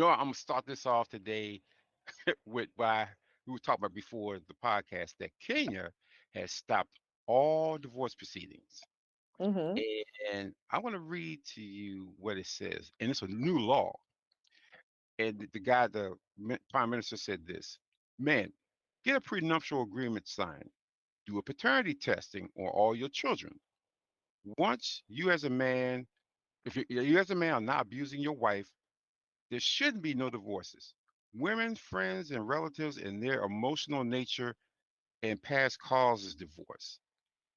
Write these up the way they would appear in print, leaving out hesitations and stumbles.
I'm gonna start this off today with why we were talking about before the podcast that Kenya has stopped all divorce proceedings. Mm-hmm. And I want to read to you what it says. And it's a new law. And the prime minister said this: Men, get a prenuptial agreement signed. Do a paternity testing on all your children. Once you as a man, if you as a man are not abusing your wife, there shouldn't be no divorces. Women, friends, and relatives in their emotional nature and past causes divorce.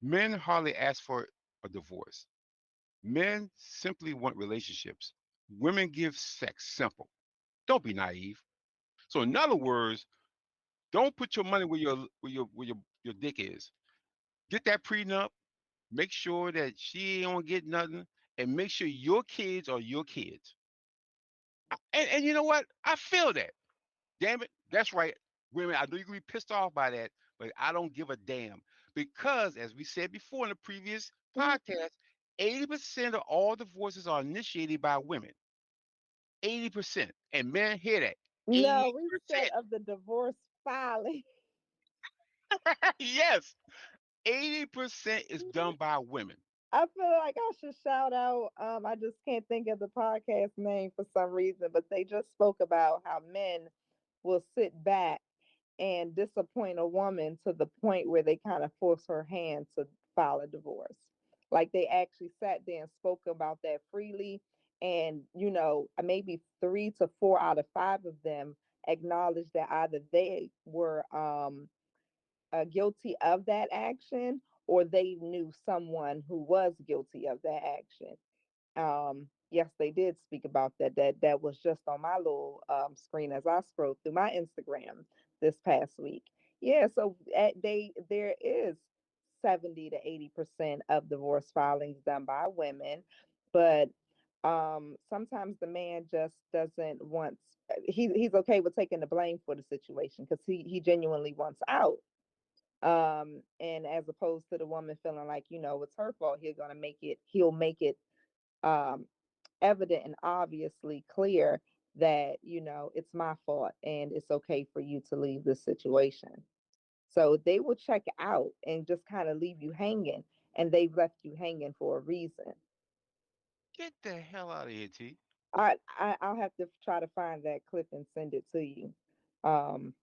Men hardly ask for a divorce. Men simply want relationships. Women give sex simple. Don't be naive. So in other words, don't put your money where your dick is. Get that prenup. Make sure that she don't get nothing, and make sure your kids are your kids. And you know what? I feel that. Damn it, that's right. Women, I know you're gonna be pissed off by that, but I don't give a damn because, as we said before in the previous podcast, 80% of all divorces are initiated by women. 80%, and men hear that. No, eighty we said percent. of the divorce filing. Yes, 80% is done by women. I feel like I should shout out. I just can't think of the podcast name for some reason, but they just spoke about how men will sit back and disappoint a woman to the point where they kind of force her hand to file a divorce. Like they actually sat there and spoke about that freely. And, maybe three to four out of five of them acknowledged that either they were guilty of that action or they knew someone who was guilty of that action. Yes, they did speak about that. That was just on my little screen as I scrolled through my Instagram this past week. Yeah, so there is 70 to 80% of divorce filings done by women, but sometimes the man just doesn't want. He's okay with taking the blame for the situation because he genuinely wants out. And as opposed to the woman feeling like it's her fault, he'll make it um evident and obviously clear that it's my fault and it's okay for you to leave this situation. So they will check out and just kind of leave you hanging, and they've left you hanging for a reason. Get the hell out of here, T. I'll have to try to find that clip and send it to you. um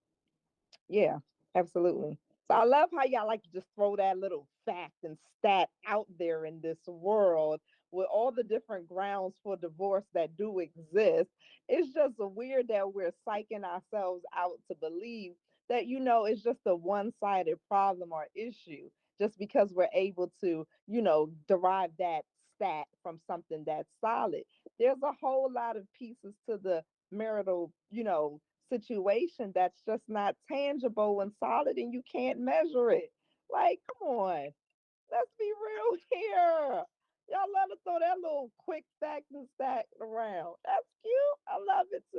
Yeah, absolutely. So I love how y'all like to just throw that little fact and stat out there in this world with all the different grounds for divorce that do exist. It's just weird that we're psyching ourselves out to believe that, it's just a one sided problem or issue just because we're able to, derive that stat from something that's solid. There's a whole lot of pieces to the marital, situation that's just not tangible and solid and you can't measure it. Like, come on, let's be real here. Y'all let us throw that little quick fact and stack around. That's cute. I love it too.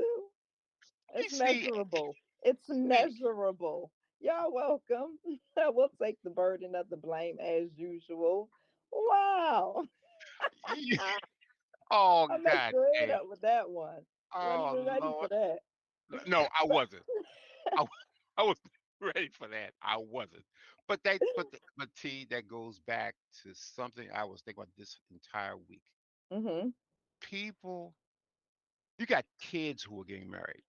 You It's see, measurable. It's see, measurable. Y'all welcome. We'll take the burden of the blame as usual. Wow. you- oh I messed God your head damn. up with that one. Wasn't Oh even ready for Lord. that. No, I wasn't. I, I was ready for that. I wasn't. But T, that goes back to something I was thinking about this entire week. Mhm. People, you got kids who are getting married.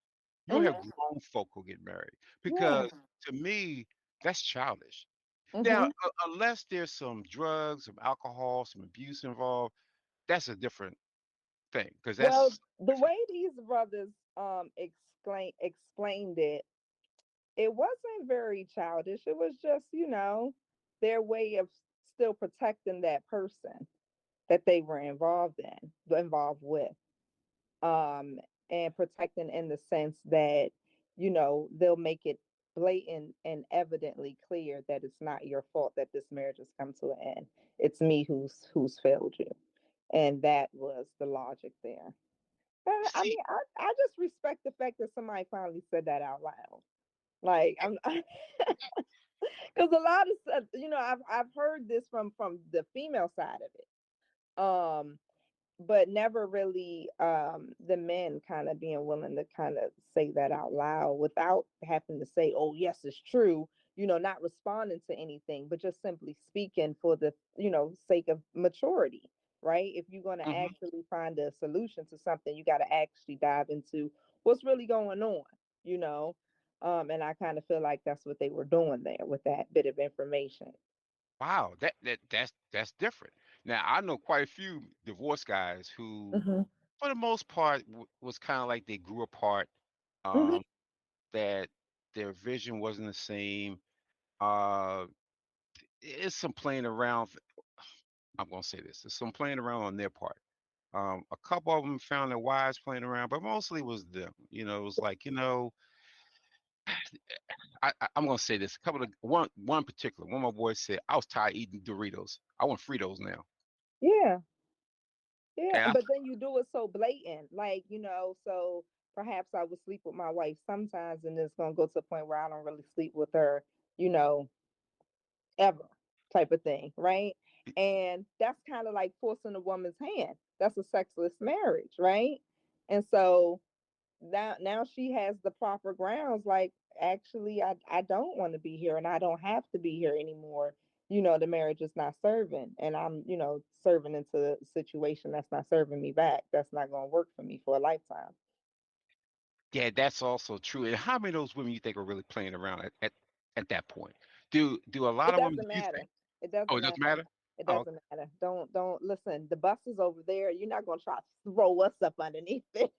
You'll have Mhm. grown folk who get married Yeah. because to me that's childish. Now, Mhm. unless there's some drugs, some alcohol, some abuse involved, that's a different thing because Well, that's the way these brothers explained it, it wasn't very childish. It was just, their way of still protecting that person that they were involved with. Um and protecting in the sense that, they'll make it blatant and evidently clear that it's not your fault that this marriage has come to an end. It's me who's failed you. And that was the logic there. I see. mean, I just respect the fact that somebody finally said that out loud. Like I'm, because a lot of stuff, I've heard this from the female side of it. but never really the men kind of being willing to kind of say that out loud without having to say, oh yes, it's true, not responding to anything, but just simply speaking for the sake of maturity, right? If you're going to Hmm. actually find a solution to something, you got to actually dive into what's really going on, you know and I kind of feel like that's what they were doing there with that bit of information. Wow, that's different. Now I know quite a few divorced guys who, Hmm. for the most part, was kind of like they grew apart. Hmm. Um, that their vision wasn't the same. Uh, it's some playing around. I'm gonna say this. There's some playing around on their part. A couple of them found their wives playing around, but mostly it was them. It was like, I'm gonna say this. A couple of one particular one of my boys said, I was tired of eating Doritos. I want Fritos now. Yeah. Yeah, And but then you do it so blatant, like, so perhaps I would sleep with my wife sometimes, and it's gonna go to a point where I don't really sleep with her, you know, ever, type of thing, right? And that's kind of like forcing a woman's hand. That's a sexless marriage, right? And so now she has the proper grounds, like, actually, I don't want to be here, and I don't have to be here anymore. The marriage is not serving, and I'm serving into a situation that's not serving me back, that's not going to work for me for a lifetime. yeah, that's also true. And how many of those women you think are really playing around at that point? Do a lot It of women? Do doesn't you matter. think? It Oh, doesn't it doesn't matter. matter. It Oh, doesn't matter. Don't listen, the bus is over there, you're not going to try to throw us up underneath it.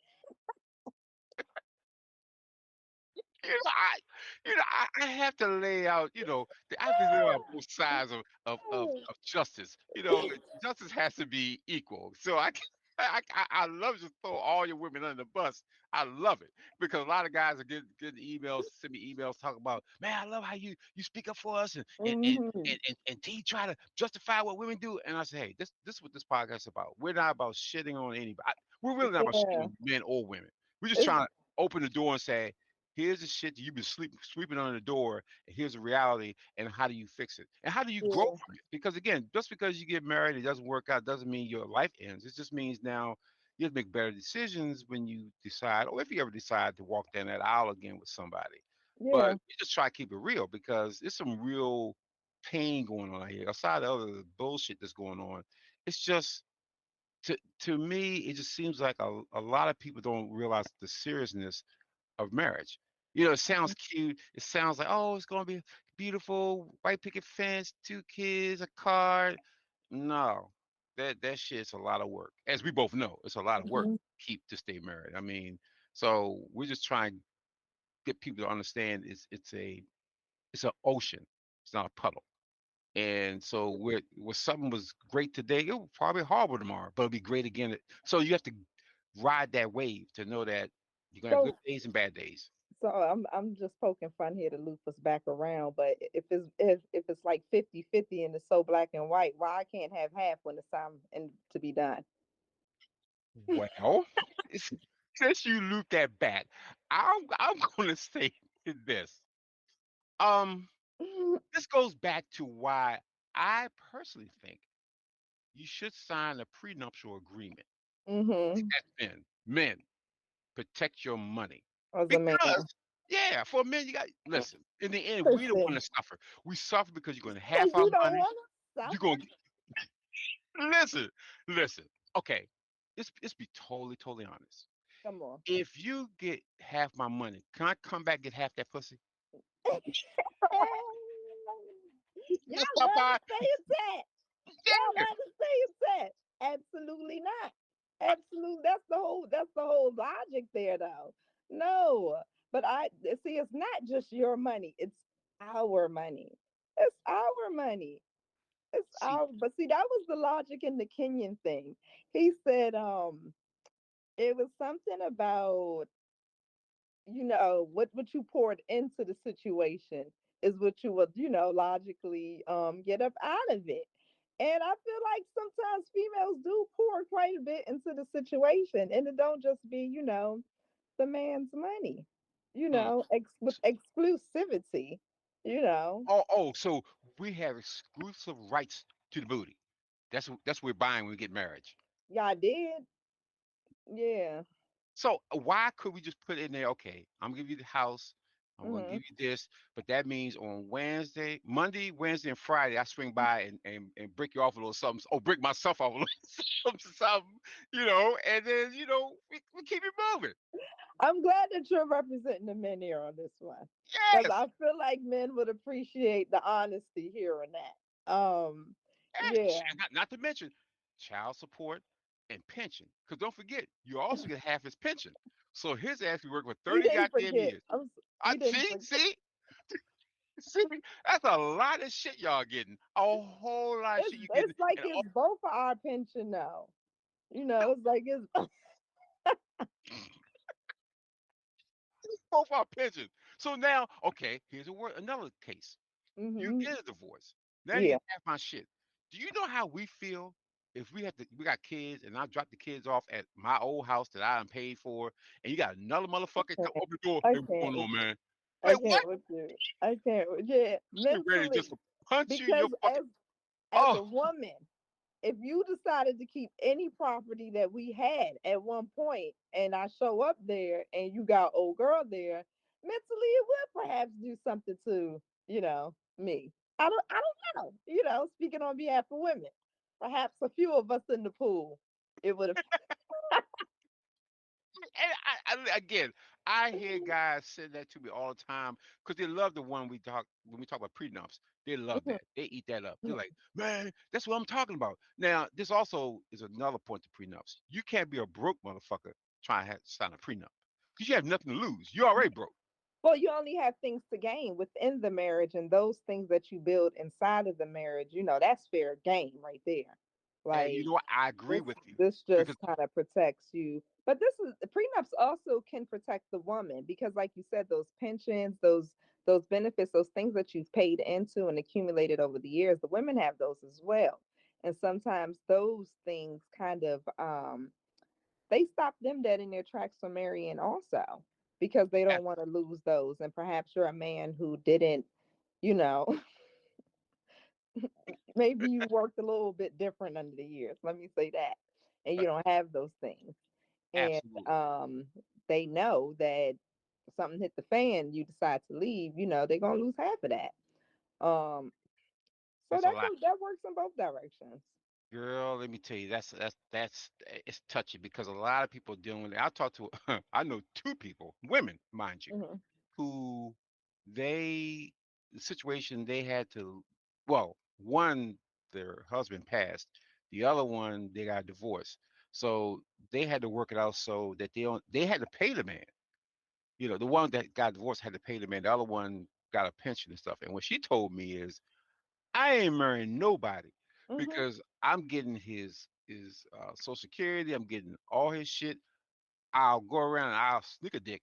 I have to lay out, I have to lay out both sides of justice. Justice has to be equal. So I love to throw all your women under the bus. I love it because a lot of guys are getting emails, send me emails talking about, man, I love how you speak up for us Hmm. and T try to justify what women do. And I say, hey, this is what this podcast is about. We're not about shitting on anybody. We're really not about shitting Yeah. on men or women. We're just It's, trying to open the door and say, here's the shit that you've been sweeping under the door, and here's the reality, and how do you fix it, and how do you grow yeah. from it? Because again, just because you get married, it doesn't work out, doesn't mean your life ends. It just means now you have to make better decisions when you decide, or if you ever decide to walk down that aisle again with somebody. But Yeah. you just try to keep it real because there's some real pain going on here. Aside of other bullshit that's going on, it's just to me, it just seems like a lot of people don't realize the seriousness of marriage. It sounds cute. It sounds like, oh, it's gonna be beautiful, white picket fence, 2 kids, a car. No, that shit's a lot of work. As we both know, it's a lot of work Hmm. to stay married. I mean, so we're just trying to get people to understand it's an ocean. It's not a puddle. And so where something was great today, it will probably horrible tomorrow, but it'll be great again. So you have to ride that wave to know that you're gonna have good So days and bad days. I'm just poking fun here to loop us back around, but if it's like 50-50 and it's so black and white, why I can't have half when it's time and to be done? Well, it's- since you loop that back, I'm going to say this. Um, this goes back to why I personally think you should sign a prenuptial agreement. Mm-hmm. As men, protect your money As a because, man. yeah, for men, you got listen. In the end, we don't want Listen, to suffer. We suffer because you're going to because half our you don't money. want to You're suffer. going to listen, listen. Okay, let's be totally honest. Come on. If you get half my money, can I come back and get half that pussy? Y'all Just stop love by. to say it's that. Y'all Yeah. love to say it's that. Absolutely not. Absolutely. That's the whole logic there, though. No. But I see it's not just your money, it's our money. It's our money. It's See, our, but see, that was the logic in the Kenyan thing. He said, it was something about, what you poured into the situation is what you would, logically get up out of it. And I feel like sometimes females do pour quite a bit into the situation, and it don't just be, the man's money, mm. with exclusivity, you know. So we have exclusive rights to the booty. That's what we're buying when we get marriage. Y'all did? Yeah. So why could we just put in there? Okay, I'm gonna give you the house. I'm gonna Mhm. give you this, but that means on Wednesday, Monday, Wednesday, and Friday, I swing by and break you off a little something, or break myself off a little something, and then we keep it moving. I'm glad that you're representing the men here on this one, because Yes, I feel like men would appreciate the honesty here and that. yes. Yeah, Not to mention child support and pension. Because don't forget, you also get half his pension. So his ass be working for we 30 didn't goddamn forget. years. I We didn't see, forget. see, see. That's a lot of shit y'all getting. A whole lot of shit you getting, It's like and all it's both of our pension now. It's like it's. both our pensions. So now, okay, here's another case. You Hmm. get a divorce. Now you Yeah. get half my shit. Do you know how we feel if we got kids and I drop the kids off at my old house that I done paid for, and you got another motherfucker come open the door? I Hey, what's can't going with on, you. man? I Like can't what? with you. I can't with yeah. I'm ready just Mentally, to punch you in because your fucking. as Oh, a woman, if you decided to keep any property that we had at one point, and I show up there and you got old girl there, mentally it would perhaps do something to me. I don't know. Speaking on behalf of women, perhaps a few of us in the pool, it would have. and again, I hear guys say that to me all the time because they love the one when we talk about prenups. They love that. They eat that up. They're like, man, that's what I'm talking about. Now, this also is another point to prenups. You can't be a broke motherfucker trying to sign a prenup because you have nothing to lose. You're already broke. Well, you only have things to gain within the marriage, and those things that you build inside of the marriage, that's fair game right there. And you Like know what? I agree this, with you this just because kind of protects you. But this is prenups also can protect the woman because, like you said, those pensions, those benefits, those things that you've paid into and accumulated over the years, the women have those as well. And sometimes those things kind of they stop them dead in their tracks from marrying also because they yeah, don't want to lose those. And perhaps you're a man who didn't, you know, maybe you worked a little bit different under the years. Let me say that. And uh, you don't have those things. And absolutely. they know that if something hit the fan, you decide to leave, they're gonna lose half of that. Um, so That's a lot. that works in both directions. Girl, let me tell you, it's touchy because a lot of people dealing with it. I talked to, I know two people, women, mind you, Hmm. who they the situation they had to well one their husband passed, the other one they got divorced, so they had to work it out so that they had to pay the man. The one that got divorced had to pay the man, the other one got a pension and stuff. And what she told me is, I ain't marrying nobody Hmm. because I'm getting his social security, I'm getting all his shit. I'll go around and I'll sneak a dick,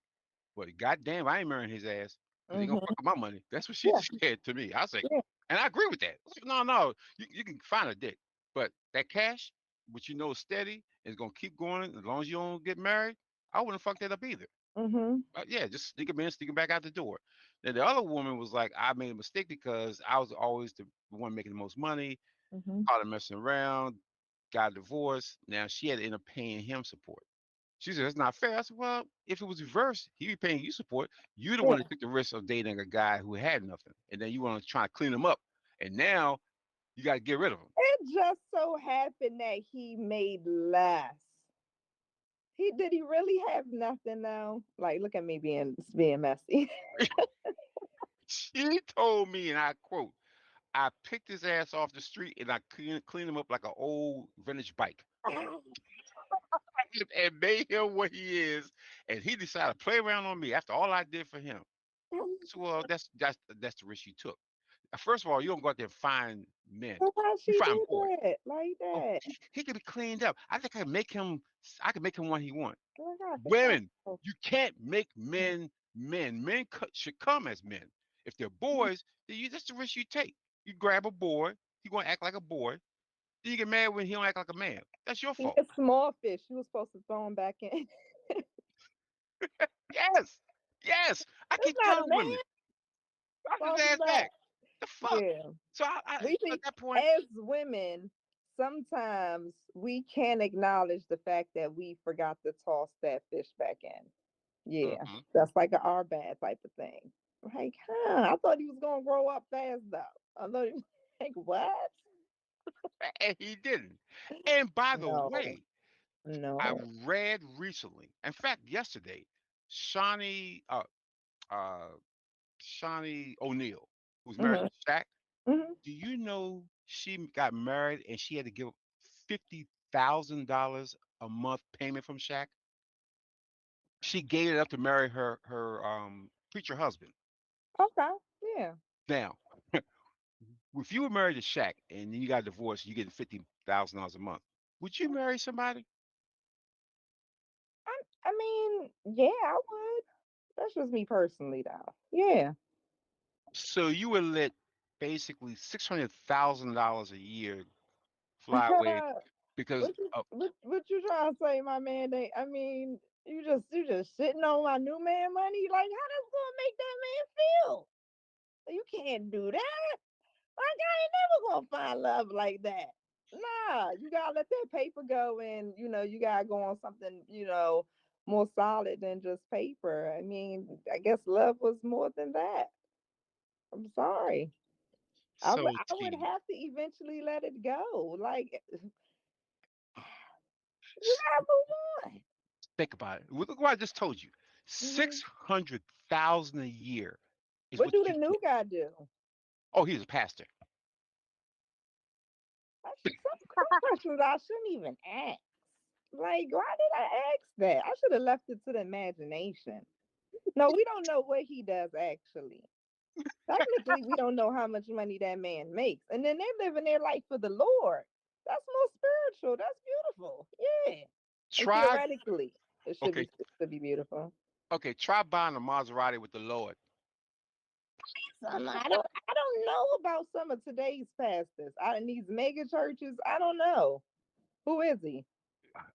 but goddamn, I ain't marrying his ass because he gonna Hmm. fuck up my money. That's what she Yeah. said to me. I was like, Yeah. and I agree with that. I was like, no, no, you can find a dick, but that cash, which is steady, is gonna keep going as long as you don't get married. I wouldn't fuck that up either. Hmm. Yeah, just sneak him in, sneak him back out the door. Then the other woman was like, I made a mistake because I was always the one making the most money, Hmm. caught him messing around, got divorced. Now she had to end up paying him support. She said, that's not fair. I said, well, if it was reversed, he'd be paying you support. You're the one that Yeah. took the risk of dating a guy who had nothing. And then you want to try to clean him up. And now you got to get rid of him. It just so happened that he made less. He really have nothing now? Like, look at me being messy. She told me, and I quote, I picked his ass off the street and I cleaned him up like an old vintage bike and made him what he is. And he decided to play around on me after all I did for him. So, well, that's the risk you took. First of all, you don't go out there and find men. So why You she find did boys. that like Oh, that? he could be cleaned up. I think I could make him what he want. Oh my God, think Women, about you can't make men men. Men should come as men. If they're boys, then that's the risk you take. You grab a boy, he gonna act like a boy. Then you get mad when he don't act like a man. That's your he fault. a small fish. You was supposed to throw him back in. Yes, yes. I That's keep not a telling man. women, drop his Supposed to ass that. back. The fuck. Yeah. So I We so at see that point, as women, sometimes we can't acknowledge the fact that we forgot to toss that fish back in. Yeah, Hmm. that's like a our bad type of thing. Like, huh? I thought he was gonna grow up fast though. I thought he was like, what? And he didn't. And by the No, way, I no. read recently, in fact, yesterday, Shawnee, uh, Shawnee O'Neal, who's married Hmm. to Shaq. Hmm. Do you know she got married and she had to give $50,000 a month payment from Shaq? She gave it up to marry her preacher husband. Okay, yeah. Now, if you were married to Shaq and then you got divorced, you get $50,000 a month. Would you marry somebody? I mean, yeah, I would. That's just me personally, though. Yeah. So you would let basically $600,000 a year fly away because What you trying to say, my man? I mean, you just sitting on my new man money. Like, how that's gonna make that man feel? You can't do that. Like, I ain't never gonna find love like that. Nah, you gotta let that paper go, and you gotta go on something more solid than just paper. I mean, I guess love was more than that. I'm sorry. so I would T, have to eventually let it go. Like, you gotta move on. think about it. Look what I just told you. Hmm. 600,000 a year is What what do you the new get. guy do? Oh, he's a pastor. Some questions I shouldn't even ask. Like, why did I ask that? I should have left it to the imagination. No, we don't know what he does actually. Technically, we don't know how much money that man makes. And then they're living their life for the Lord. That's more spiritual. That's beautiful. Yeah. And Try, theoretically, it should okay, be beautiful. okay, try buying a Maserati with the Lord. Some I don't know about some of today's pastors. I in these mega churches, I don't know. Who is he?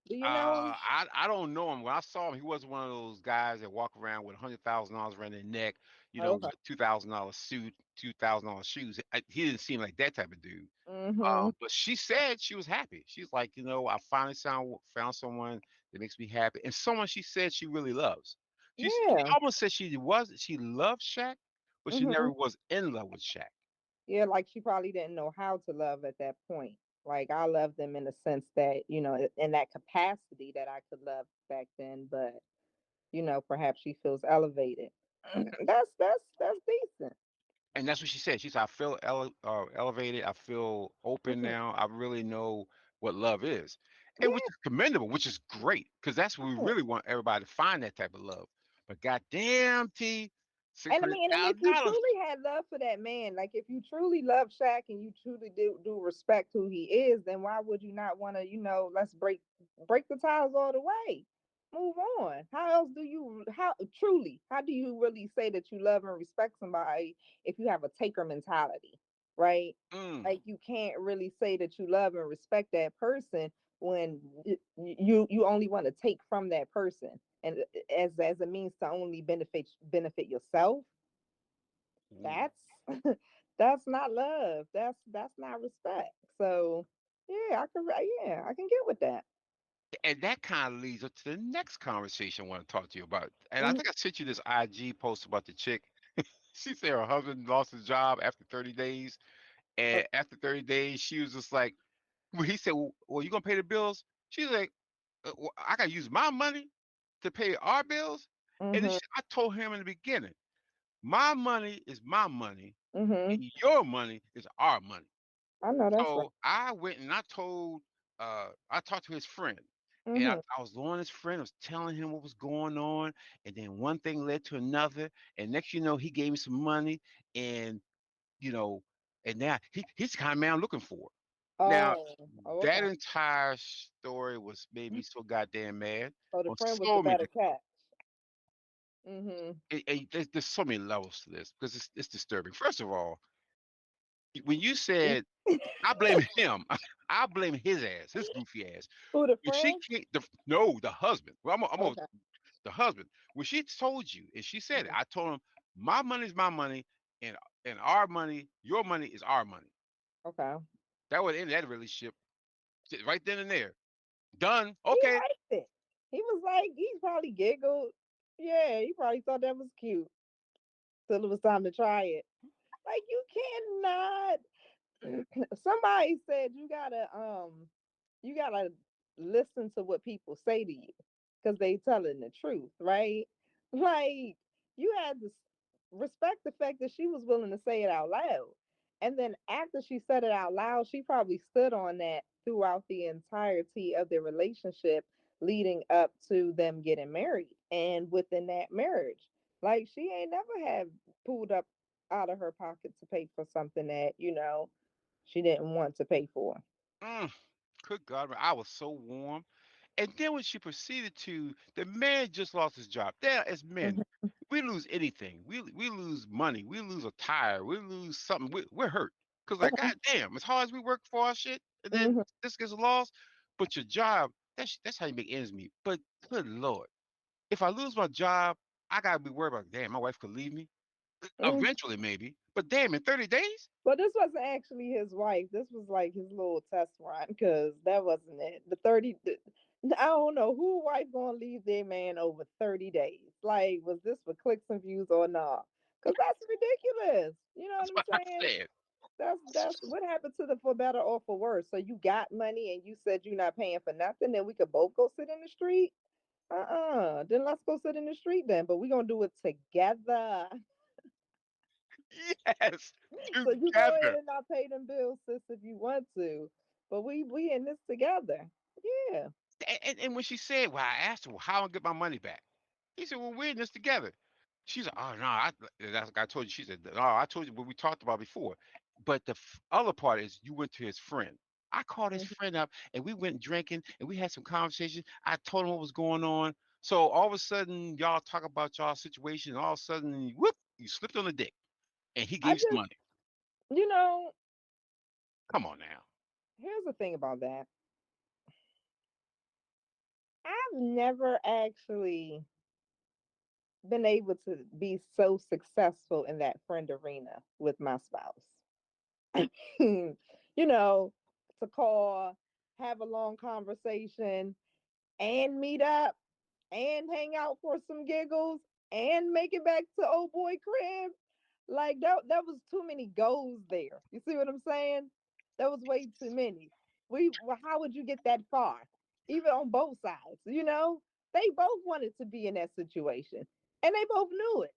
Do you know him? I don't know him. When I saw him, he wasn't one of those guys that walk around with $100,000 around their neck, Okay. with $2,000 suit, $2,000 shoes. He didn't seem like that type of dude. Mm-hmm. But she said she was happy. She's like, I finally found someone that makes me happy, and someone she said she really loves. She Yeah. almost said she loved Shaq, but she Mm-hmm. never was in love with Shaq. Yeah, like she probably didn't know how to love at that point. Like I loved them in the sense that, in that capacity that I could love back then, but perhaps she feels elevated. That's decent. And that's what she said. She said, I feel elevated. I feel open Mhm. now. I really know what love is. And which Yeah. is commendable, which is great, because that's what we really want everybody to find that type of love. But goddamn, T, six And I hundred mean, and if thousand you dollars. truly had love for that man, like if you truly love Shaq and you truly do respect who he is, then why would you not want to, let's break the ties all the way, move on? How else do you how do you really say that you love and respect somebody if you have a taker mentality, right? Mm, Like you can't really say that you love and respect that person when you only want to take from that person and as a means to only benefit yourself. ooh. That's that's not love. That's not respect. So yeah, I can get with that. And that kind of leads up to the next conversation I want to talk to you about. And I Hmm. think I sent you this IG post about the chick. She said her husband lost his job after 30 days. And after 30 days, she was just like, well, he said, well, you going to pay the bills? She's like, well, I got to use my money to pay our bills. And Hmm. I told him in the beginning, my money is my money, Hmm. and your money is our money. I know that's right. So I went and I talked to his friend. And Hmm. I was on his friend, I was telling him what was going on. And then one thing led to another. And next, he gave me some money. And, you know, and now he's the kind of man I'm looking for. Now, Oh, oh, that okay. entire story was made me so goddamn mad So the on friend was the so many better different. catch. Hmm. There's so many levels to this because it's disturbing. First of all, when you said I blame him, I blame his ass, his goofy ass. Who the When she friend? can't, no, the husband. Well, Okay. the husband. When she told you, and she said it, Mhm. I told him my money is my money, and our money, your money is our money. Okay. That would end that relationship. Right then and there. Done. He Okay. liked it. He was like, he probably giggled. Yeah, he probably thought that was cute till it was time to try it. Like you cannot. Somebody said you gotta listen to what people say to you because they telling the truth, right? Like you had to respect the fact that she was willing to say it out loud, and then after she said it out loud, she probably stood on that throughout the entirety of their relationship, leading up to them getting married, and within that marriage, like she ain't never had pulled up out of her pocket to pay for something that she didn't want to pay for. Mm, good God, I was so warm. And then when she proceeded to, the man just lost his job. There, as men, Mhm, we lose anything. We lose money. We lose a tire. We lose something. We're hurt. Because, like, God damn, as hard as we work for our shit, and then mhm, this gets lost, but your job, that's how you make ends meet. But good Lord, if I lose my job, I got to be worried about, damn, my wife could leave me. mhm. Eventually, maybe. But damn, in 30 days? But this wasn't actually his wife. This was like his little test run because that wasn't it. I don't know who wife gonna leave their man over 30 days. Like, was this for clicks and views or not? Because that's ridiculous. You know what That's I'm what I saying? said. That's what happened to the for better or for worse. So you got money and you said you're not paying for nothing, then we could both go sit in the street. Then let's go sit in the street then. But we're gonna do it together. Yes, So you go ahead together. and not pay them bills, sis, if you want to. But we in this together. Yeah. And when she said, well, I asked her, well, how I get my money back? He said, well, we're in this together. She's like, oh, no, that's like I told you. She said, no, I told you what we talked about before. But the other part is you went to his friend. I called his Mhm. friend up and we went drinking and we had some conversation. I told him what was going on. So all of a sudden, y'all talk about y'all situation. And all of a sudden, whoop, you slipped on the dick and he I gave some just, money. you know, Come on now. here's the thing about that. I've never actually been able to be so successful in that friend arena with my spouse. you know, to call, have a long conversation, and meet up and hang out for some giggles and make it back to old boy crib. Like that was too many goals there. You see what I'm saying? That was way too many. How would you get that far? Even on both sides, they both wanted to be in that situation, and they both knew it.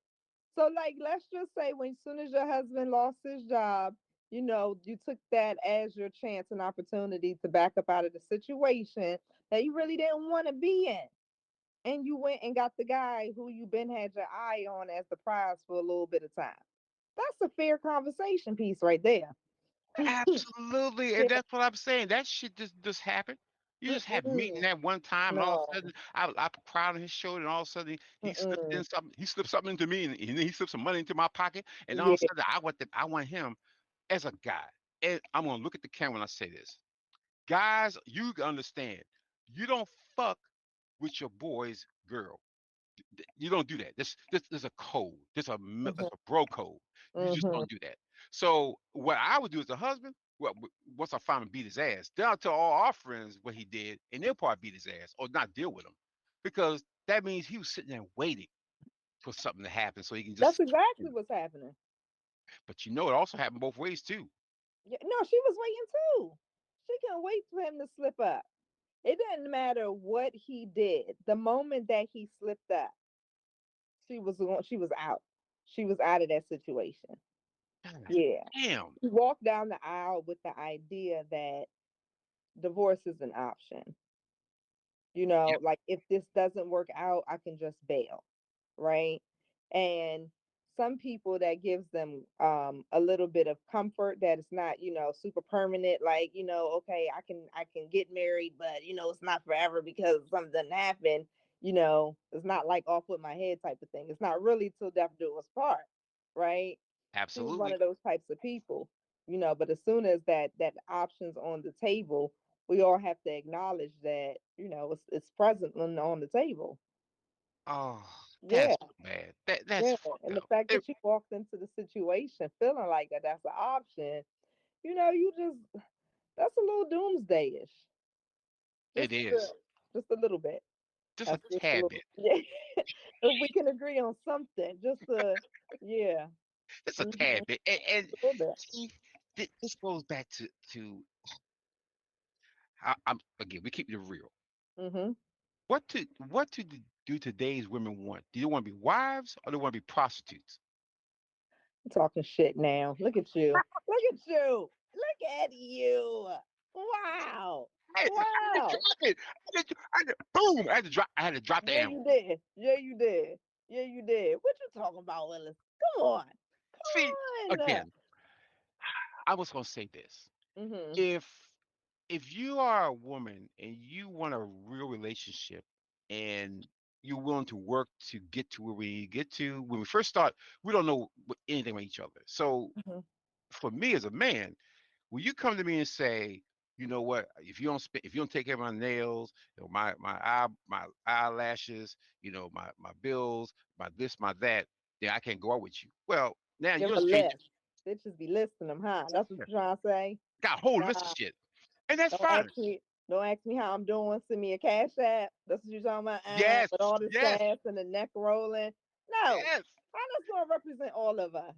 So, like, let's just say when soon as your husband lost his job, you took that as your chance and opportunity to back up out of the situation that you really didn't want to be in, and you went and got the guy who you been had your eye on as the prize for a little bit of time. That's a fair conversation piece right there. Absolutely, Yeah. and that's what I'm saying. That shit just happened. You just had meeting Mm-mm. that one time, and all of a No. sudden, I put crowd on his shoulder, and all of a sudden, he slipped in Mm-mm. something. He slipped something into me, and then he slipped some money into my pocket, and all of Yeah. a sudden, I want him as a guy. And I'm gonna look at the camera when I say this, guys. You understand? You don't fuck with your boy's girl. You don't do that. There's a code. There's Mm-hmm. a bro code. You just Mm-hmm. don't do that. So what I would do as a husband, well, once I finally beat his ass, then I'll tell all our friends what he did, and they'll probably beat his ass or not deal with him, because that means he was sitting there waiting for something to happen so he can That's just. exactly what's happening. But it also happened both ways too. Yeah, no, she was waiting too. She couldn't wait for him to slip up. It didn't matter what he did. The moment that he slipped up, she was out. She was out of that situation. God Yeah. damn. She walked down the aisle with the idea that divorce is an option. Yep. Like if this doesn't work out, I can just bail, right? And some people that gives them a little bit of comfort that it's not, super permanent, like, okay, I can get married, but it's not forever because something doesn't happen, it's not like off with my head type of thing. It's not really till death do us part, right? She was one Absolutely. of those types of people, but as soon as that option's on the table, we all have to acknowledge that it's present on the table. Oh, Yeah, that's so bad. That's yeah, fucked and the up. fact that she walked into the situation feeling like that's an option, you just that's a little doomsdayish. Just It is a little bit. just a That's just a tad little. bit. Yeah. If we can agree on something, just a yeah. Just a Mm-hmm. tad bit. And A little bit. see, this goes back to I'm again. We keep it real. Mm-hmm. What do today's women want? Do they want to be wives or do they want to be prostitutes? Talking shit now. Look at you. Look at you. Look at you. Wow. I had to Wow. drop it. Boom! I had to drop the Yeah, animal. you did. Yeah, you did. Yeah, you did. What you talking about, Willis? Come on. See, Come on. again, I was gonna say this. Mm-hmm. If if you are a woman and you want a real relationship and you're willing to work to get to where we get to, when we first start, we don't know anything about each other. So Mm-hmm. for me as a man, when you come to me and say, you know what, if you don't take care of my nails, my eyelashes, my bills, my this, my that, then I can't go out with you. Well, now Give you're a strange. list. Bitches be listing them, huh? That's what you're trying to say? Got a whole list of Nah. shit, and that's Don't fine. ask me. Don't ask me how I'm doing. Send me a cash app. That's what you're talking about. Yes, With all the yes, sass and the neck rolling. No. yes. How that's gonna represent all of us?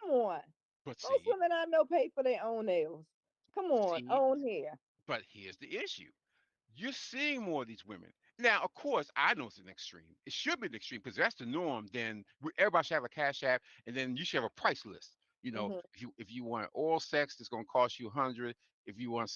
Come on. But Most see, women I know pay for their own nails. Come on, see, own here. but here's the issue. You're seeing more of these women. Now, of course, I know it's an extreme. It should be an extreme because that's the norm. Then everybody should have a cash app, and then you should have a price list. Hmm. If you want oral sex, it's going to cost you 100. If you want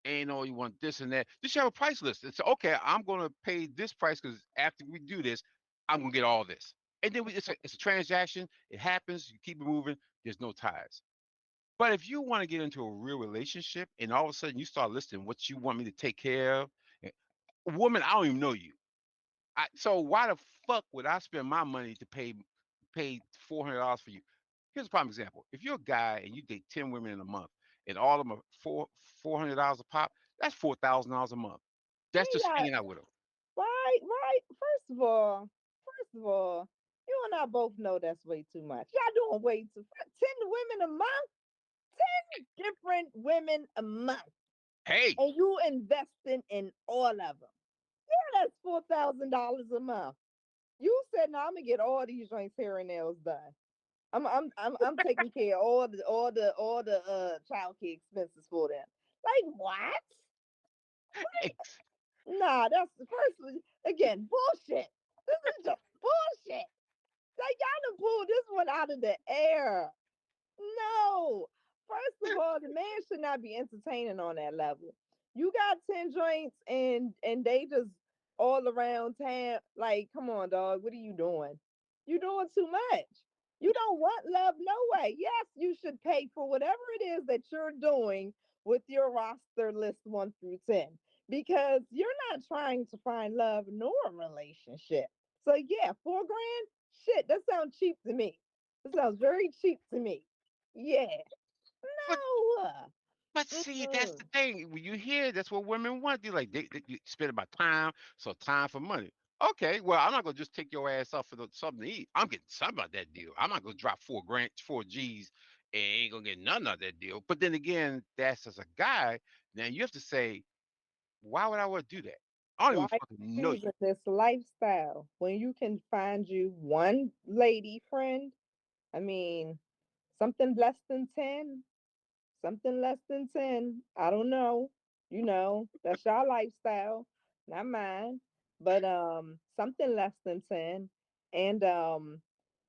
anal, you want this and that. You should have a price list. It's okay. I'm going to pay this price because after we do this, I'm going to get all this. And then it's a transaction. It happens. You keep it moving. There's no ties. But if you want to get into a real relationship and all of a sudden you start listing what you want me to take care of, eh, woman, I don't even know you. So why the fuck would I spend my money to pay $400 for you? Here's a prime example. If you're a guy and you date 10 women in a month and all of them are $400 a pop, that's $4,000 a month. We That's just got hanging out with them. right, right. First of all, you and I both know that's way too much. Y'all doing way too. 10 women a month. 10 different women a month, Hey, and you investing in all of them. Yeah, that's $4,000 a month. You said, "No, I'm gonna get all these joints hair and nails done. I'm taking care of all the child care expenses for them." Like what? ex- Nah, that's the first again bullshit. This is just bullshit. Like y'all done pulled this one out of the air. No. First of all, the man should not be entertaining on that level. You got 10 joints and they just all around town. Like, come on, dog. What are you doing? You doing too much. You don't want love no way. Yes, you should pay for whatever it is that you're doing with your roster list 1 through 10. Because you're not trying to find love nor a relationship. So yeah, 4 grand? Shit, that sounds cheap to me. That sounds very cheap to me. Yeah. but No. But see, that's Mm-mm. the thing. When you hear that's what women want, they like they you spend about time, so time for money. Okay, well, I'm not gonna just take your ass off for something to eat. I'm getting something out that deal. I'm not gonna drop 4 grand, 4 G's, and ain't gonna get none of that deal. But then again, that's as a guy. Now you have to say, why would I want to do that? I don't Why even fucking know you. choosing this lifestyle when you can find you one lady friend? I mean, something less than 10, something less than 10. I don't know. That's your lifestyle, not mine. But something less than 10. And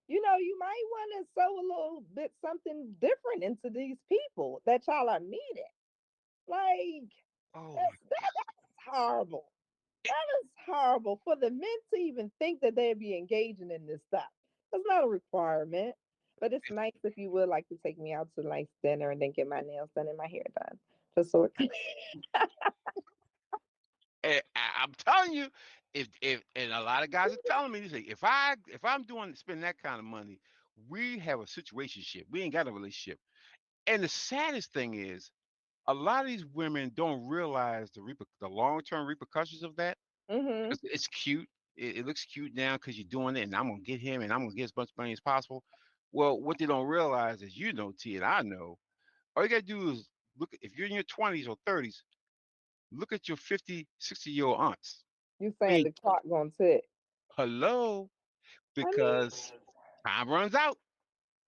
you might want to sow a little bit something different into these people that y'all are needing. Like Oh my that's horrible. That is horrible for the men to even think that they'd be engaging in this stuff. That's not a requirement. But it's nice if you would like to take me out to a nice dinner and then get my nails done and my hair done. Just so it I'm telling you, if and a lot of guys are telling me, they say, if I'm doing spending that kind of money, we have a situationship. We ain't got a relationship. And the saddest thing is, a lot of these women don't realize the long term repercussions of that. mm-hmm. It's cute. It looks cute now because you're doing it, and I'm gonna get him, and I'm gonna get as much money as possible. Well, what they don't realize is, T, and I know, all you gotta do is look. If you're in your 20s or 30s, Look at your 50, 60-year-old aunts. You I saying mean, the clock gonna tick? hello, I mean, because time runs out.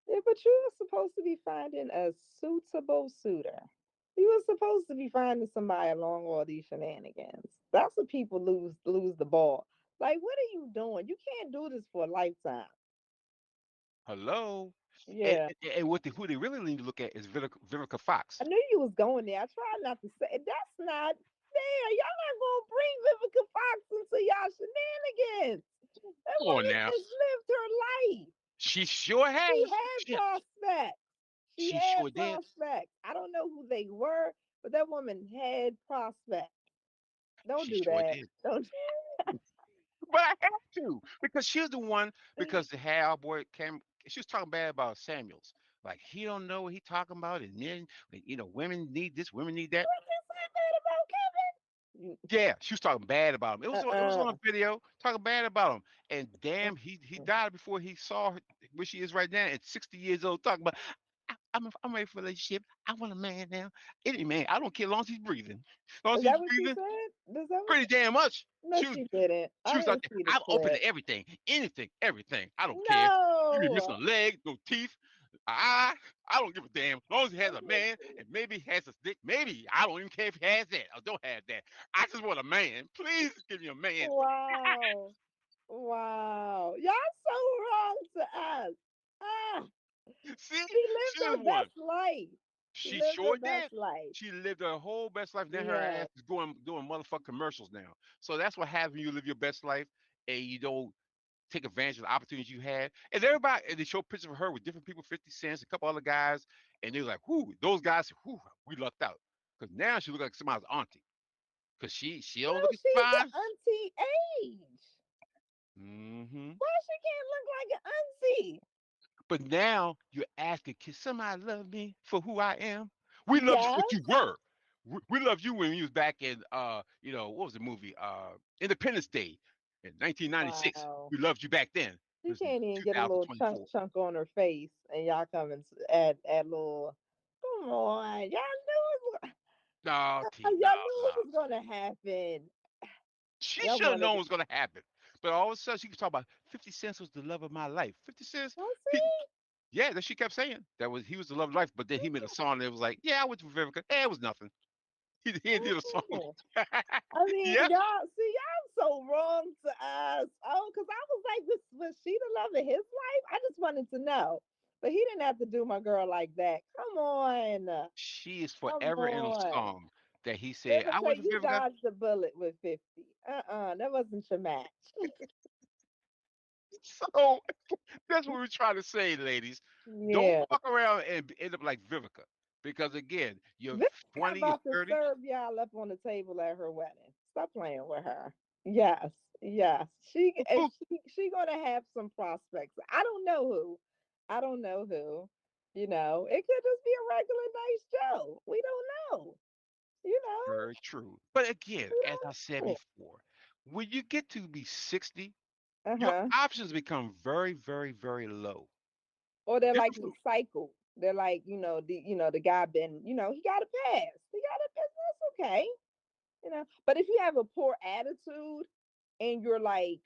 yeah, but you were supposed to be finding a suitable suitor. You were supposed to be finding somebody along all these shenanigans. That's what people lose the ball. Like, what are you doing? You can't do this for a lifetime. Hello. And, Yeah. and who they really need to look at is Vivica Fox. I knew you was going there. I tried not to say that's not fair. Y'all not gonna bring Vivica Fox into y'all shenanigans. That Come on woman now. just lived her life. She sure She has. had prospects. She She had sure did. prospects. I don't know who they were, but that woman had prospects. Don't She do sure that. did. Don't. But I have to because she's the one because the hair our boy came. She was talking bad about Samuels. Like he don't know what he talking about, and men, like, women need this, women need that. What you say bad about Kevin? Yeah, she was talking bad about him. It was on a Uh-uh. video talking bad about him. And damn, he died before he saw her, where she is right now at 60 years old. Talking about I'm ready for a relationship. I want a man now. Any man, I don't care as long as he's breathing. As long as Is he's that what she breathing, said? Is that what pretty damn much. No, she didn't. She I was out didn't there. see the I'm open clip. to everything, anything, everything. I don't care. You be No. missing a leg, no teeth, a eye. I don't give a damn. As long as he has a man and maybe he has a stick, maybe I don't even care if he has that or don't have that. I just want a man. Please give me a man. Wow. Wow. Y'all so wrong to us. Ah, See, she lived she her the one. best life. She She lived her sure best did. life. She lived her whole best life. Now her Yeah. ass is going doing motherfucking commercials now. So that's what happens when you live your best life and you don't take advantage of the opportunities you had. And everybody, and they show pictures of her with different people, 50 Cents, a couple other guys, and they're like, whoo, those guys, whoo, we lucked out. Because now she look like somebody's auntie. Because she No, don't look as she's the fine. auntie age. Hmm. Why she can't look like an auntie? But now you're asking, can somebody love me for who I am? We loved you for what Yes. you were. We loved you when you was back in what was the movie? Independence Day in 1996. Wow. We loved you back then. She It's can't even get a little 2024. chunk on her face, and y'all come and add little. Come on, No, y'all T, no, knew no. it was gonna happen. She Y'all should have wanted known to. what was gonna happen. But all of a sudden she could talk about 50 Cent was the love of my life. 50 Cent, Well, he see, yeah, that she kept saying. He was the love of life, but then he made a song that was like, yeah, I went to Vivica. Eh, it was nothing. He did a song. oh. I mean, Yeah, y'all so wrong to us. Oh, because I was like, was she the love of his life? I just wanted to know. But he didn't have to do my girl like that. Come on. she is Come forever in a on. song that he Let said, me I say, went to you Vivica. dodged the bullet with 50. That wasn't your match. So that's what we're trying to say, ladies. Don't Yeah. fuck around and end up like Vivica. Because again, you're Vic not 20, you're about to 30. serve y'all up on the table at her wedding. Stop playing with her. Yes, yes. She if she gonna have some prospects. I don't know who. I don't know who. It could just be a regular nice Joe. We don't know. You Very true. But again, know. We as I said don't know. before, when you get to be 60, your Uh-huh. options become very, very, very low. Or they're like Different from recycled. They're like, the guy been, he got a pass. He got a pass. That's okay. But if you have a poor attitude and you're like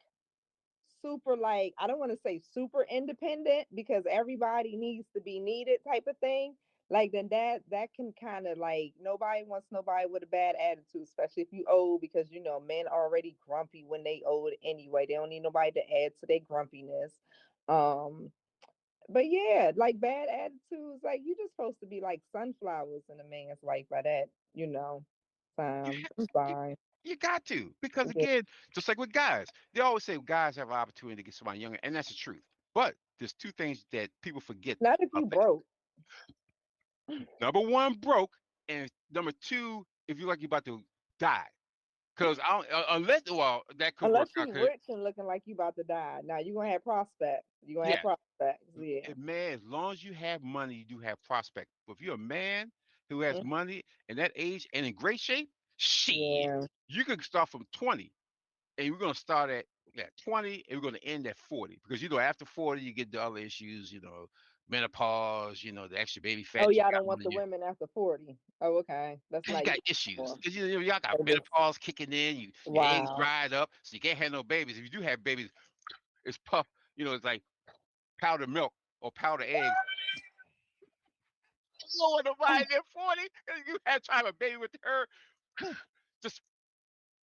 super, like, I don't want to say super independent because everybody needs to be needed type of thing, like, then that can kind of, like, nobody wants nobody with a bad attitude, especially if you old, because men already grumpy when they old anyway. They don't need nobody to add to their grumpiness. um but yeah, like, bad attitudes, like, you just supposed to be like sunflowers in a man's life by that, you, time. ha- I'm you sorry. you got to because Yeah. again, just like with guys, they always say guys have an opportunity to get somebody younger, and that's the truth. But there's two things that people forget Not if about you that. broke. Number one, broke, and number two, if you like you're about to die. Because unless that could work Unless out. you 'Cause, rich and looking like you about to die. Now you gonna have prospects. You gonna have yeah, prospects. Yeah. man, as long as you have money, you do have prospect. But if you're a man who has Mm. money and that age and in great shape, shit, Yeah. you can start from 20, and we're gonna start at 20, and we're gonna end at 40 because after 40 you get the other issues, menopause, the extra baby Oh, fat you y'all got don't want on the you. women after 40. Oh, okay. That's Because you not got you issues. anymore. Because y'all got They just menopause kicking in. Your eggs wow. dried up, so you can't have no babies. If you do have babies, it's puff. It's like powdered milk or powdered eggs. You don't want nobody at 40. You had to have a baby with her. Just,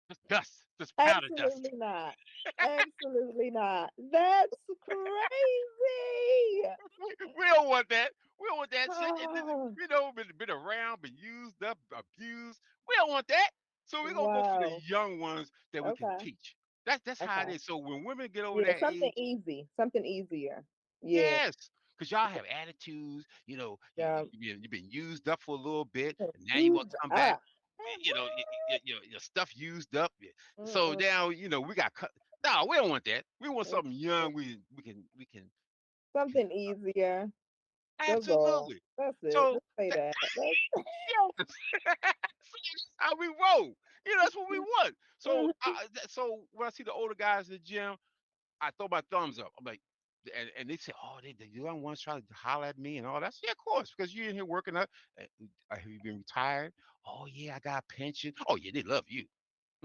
just dust. Just powder dust. Absolutely not. Absolutely not. That's crazy. We don't want that. We don't want that shit. And then, Oh, been around, been used up, abused. We don't want that. So we're gonna go for the wow. young ones that we can Okay. teach. That's how it Okay. is. So when women get over Yeah, that something age, easy. Something easier. Yeah. yes, because y'all have attitudes. Yeah. You've been used up for a little bit, and now you want Used to come back. up. Your stuff used up. Yeah. So Mm-mm. now we got cut. No, we don't want that. We want something young. We can Something easier. That's all. absolutely. That's it. So Just say that, that. That's yes, that's how we roll. That's what we want. So so when I see the older guys in the gym, I throw my thumbs up. I'm like, and they say, oh, the young ones try to holler at me and all that. Yeah, of course, because you're in here working up. Have you been retired? Oh yeah, I got a pension. Oh yeah, they love you.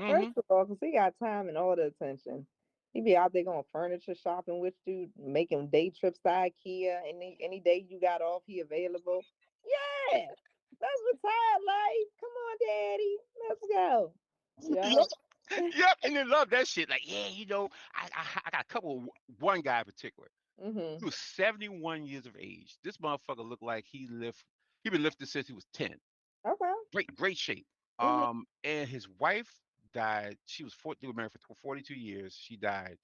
first Mm-hmm. of all, because he got time and all the attention. He be out there going furniture shopping with you, making day trips to IKEA. Any day you got off, he available. Yeah, that's retired life. Come on, daddy, let's go. Yep. Yeah. Yep, and they love that shit. Like, yeah, I got a couple. One guy in particular. Mhm. He was 71 years of age. This motherfucker looked like he been lifting since he was 10. Okay. Great shape. Mhm. And his wife died. She was 40, they were married for 42 years. She died.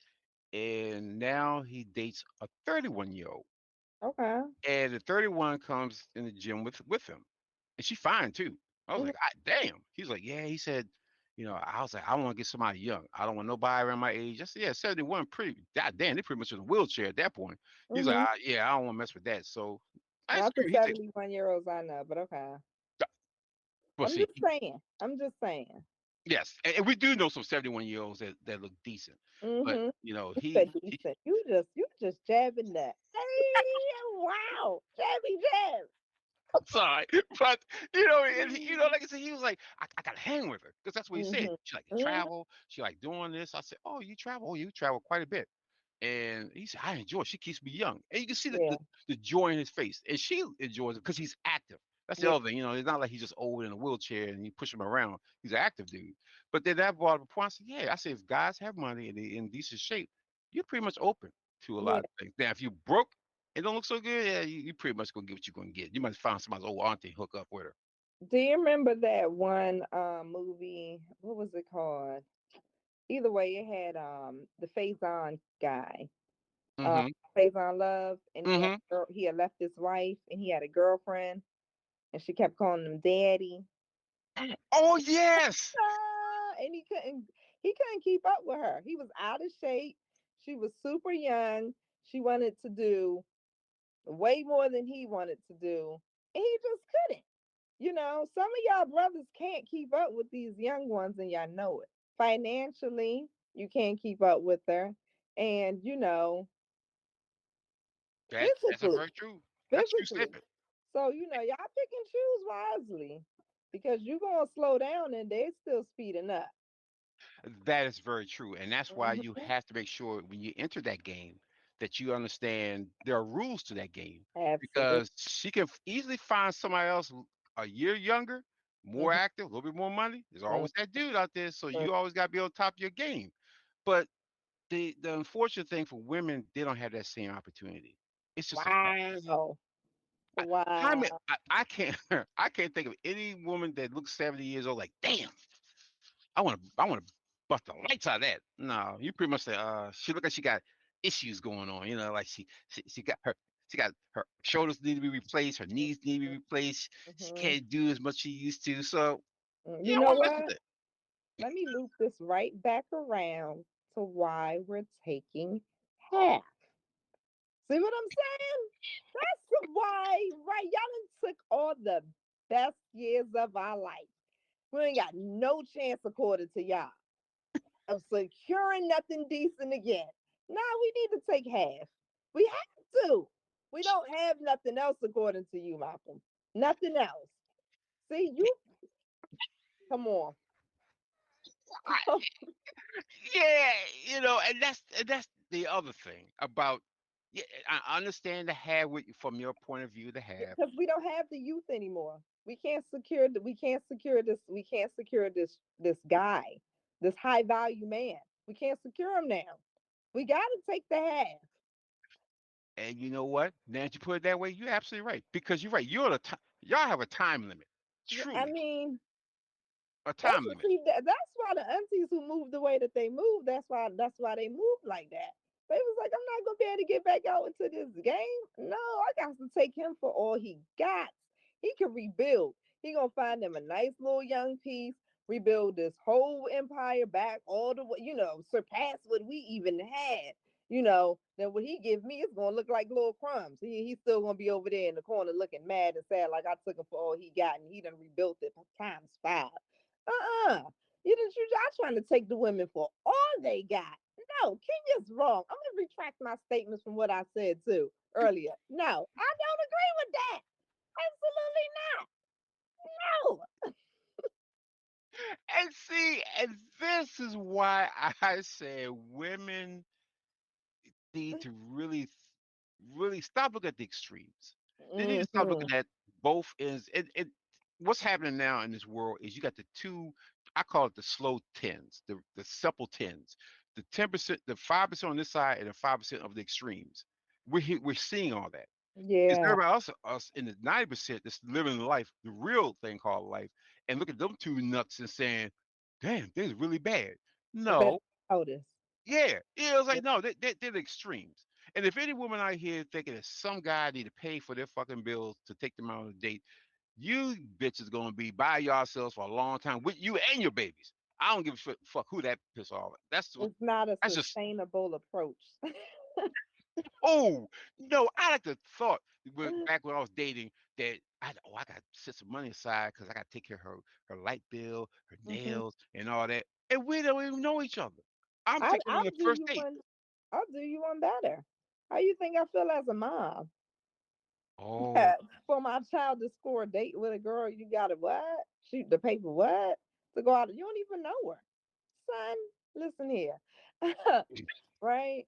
And now he dates a 31-year-old. Okay. And the 31 comes in the gym with him. And she fine too. I was Mhm. like, damn. He's like, yeah, he said, I was like, I want to get somebody young. I don't want nobody around my age. I said, yeah, 71, pretty, god damn, they pretty much in a wheelchair at that point. He's like, Mhm. yeah, I don't want to mess with that. So I Not the agree. He said, 71-year-olds I know, but okay. well, I'm see, just saying. I'm just saying. yes, and we do know some 71-year-olds that look decent, but Mhm. you know, You said he decent. You just jabbing that. Hey, wow, jabby jab. sorry, but and like I said, he was like, I got to hang with her because that's what he said. Mhm. She like to Mhm. travel. She like doing this. I said, oh, you travel? Oh, you travel quite a bit. And he said, I enjoy it. She keeps me young. And you can see Yeah. the joy in his face. And she enjoys it because he's active. That's the Yeah. other thing. It's not like he's just old in a wheelchair and you push him around. He's an active dude. But then that brought up a point. I said, yeah. I said, if guys have money and they in decent shape, you're pretty much open to a lot Yeah. of things. Now, if you broke and don't look so good, yeah, you pretty much gonna get what you're gonna get. You might find somebody's old auntie hook up with her. Do you remember that one movie? What was it called? Either way, it had the Faison guy, uh Mm-hmm. Faison Love, and Mm-hmm. he had left his wife and he had a girlfriend, and she kept calling him daddy. Oh yes. And he couldn't keep up with her. He was out of shape. She was super young. She wanted to do way more than he wanted to do, and he just couldn't. Some of y'all brothers can't keep up with these young ones, and y'all know it. Financially, you can't keep up with her, and That's a physically, very true. That's a true physically. statement. So y'all pick and choose wisely, because you're gonna slow down, and they're still speeding up. That is very true. And that's why you Hmm. have to make sure when you enter that game that you understand there are rules to that game Absolutely. because she can easily find somebody else a year younger, more Hmm. active, a little bit more money. There's Hmm. always that dude out there. So you always got to be on top of your game. But the unfortunate thing for women, they don't have that same opportunity. It's just a fact. Wow. How many, Wow. I can't I can't think of any woman that looks 70 years old like, damn, I want to bust the lights out of that. No, you pretty much say, she look like she got issues going on. Like she got her shoulders need to be replaced, her knees need to be replaced. She Hmm. can't do as much she used to. So you You don't know want to mess with what? it. Let me loop this right back around to why we're taking half. See what I'm saying? That's why, right? Y'all done took all the best years of our life. We ain't got no chance, according to y'all, of securing nothing decent again. Now we need to take half. We have to. We don't have nothing else according to you, Malcolm. Nothing else. See, you come on. Yeah, and that's the other thing about. Yeah, I understand to have what from your point of view to have. Because we don't have the youth anymore. We can't secure this guy, this high value man. We can't secure him now. We gotta take the half. And you know what? Now that you put it that way, you're absolutely right. Because you're right. You're the time. Y'all have a time limit. Yeah, I Truly, mean, a that's time what limit. see, that's why the aunties who moved the way that they moved, that's why they moved like that. They was like, I'm not gonna be able to get back out into this game. No, I got to take him for all he got. He can rebuild. He gonna find him a nice little young piece, rebuild this whole empire back all the way, surpass what we even had. Then what he give me is gonna look like little crumbs. He's still gonna be over there in the corner looking mad and sad, like I took him for all he got, and he done rebuilt it times five. Uh-uh. Y'all trying to take the women for all they got. No, Kenya's wrong. I'm gonna retract my statements from what I said too earlier. No, I don't agree with that. Absolutely not. And see, and this is why I say women need to really stop looking at the extremes. They need No. to stop looking at both ends. What's happening now in this world is you got the two. I call it the slow tens, the simple tens, the 10%, the 5% on this side, and the 5% of the extremes. We're seeing all that. It's Yeah. everybody else, us in the 90% that's living life, the real thing called life, and look at them two nuts and saying, "Damn, things are really bad." I bet No, notice. yeah, it was like no, they're the extremes. And if any woman out here thinking that some guy need to pay for their fucking bills to take them out on a date, you bitches gonna be by yourselves for a long time with you and your babies. I don't give a fuck who that piss off. It's not a That's just sustainable approach. oh no. I like to thought back when I was dating that I got to set some money aside because I got to take care of her light bill, her Hmm. nails, and all that, and we don't even know each other. I'm I taking her I'll on the do first you date. one. I'll do you one better. How you think I feel as a mom? Oh, For my child to score a date with a girl, you gotta what? Shoot the paper what? To go out, you don't even know her. Son, listen here. Right?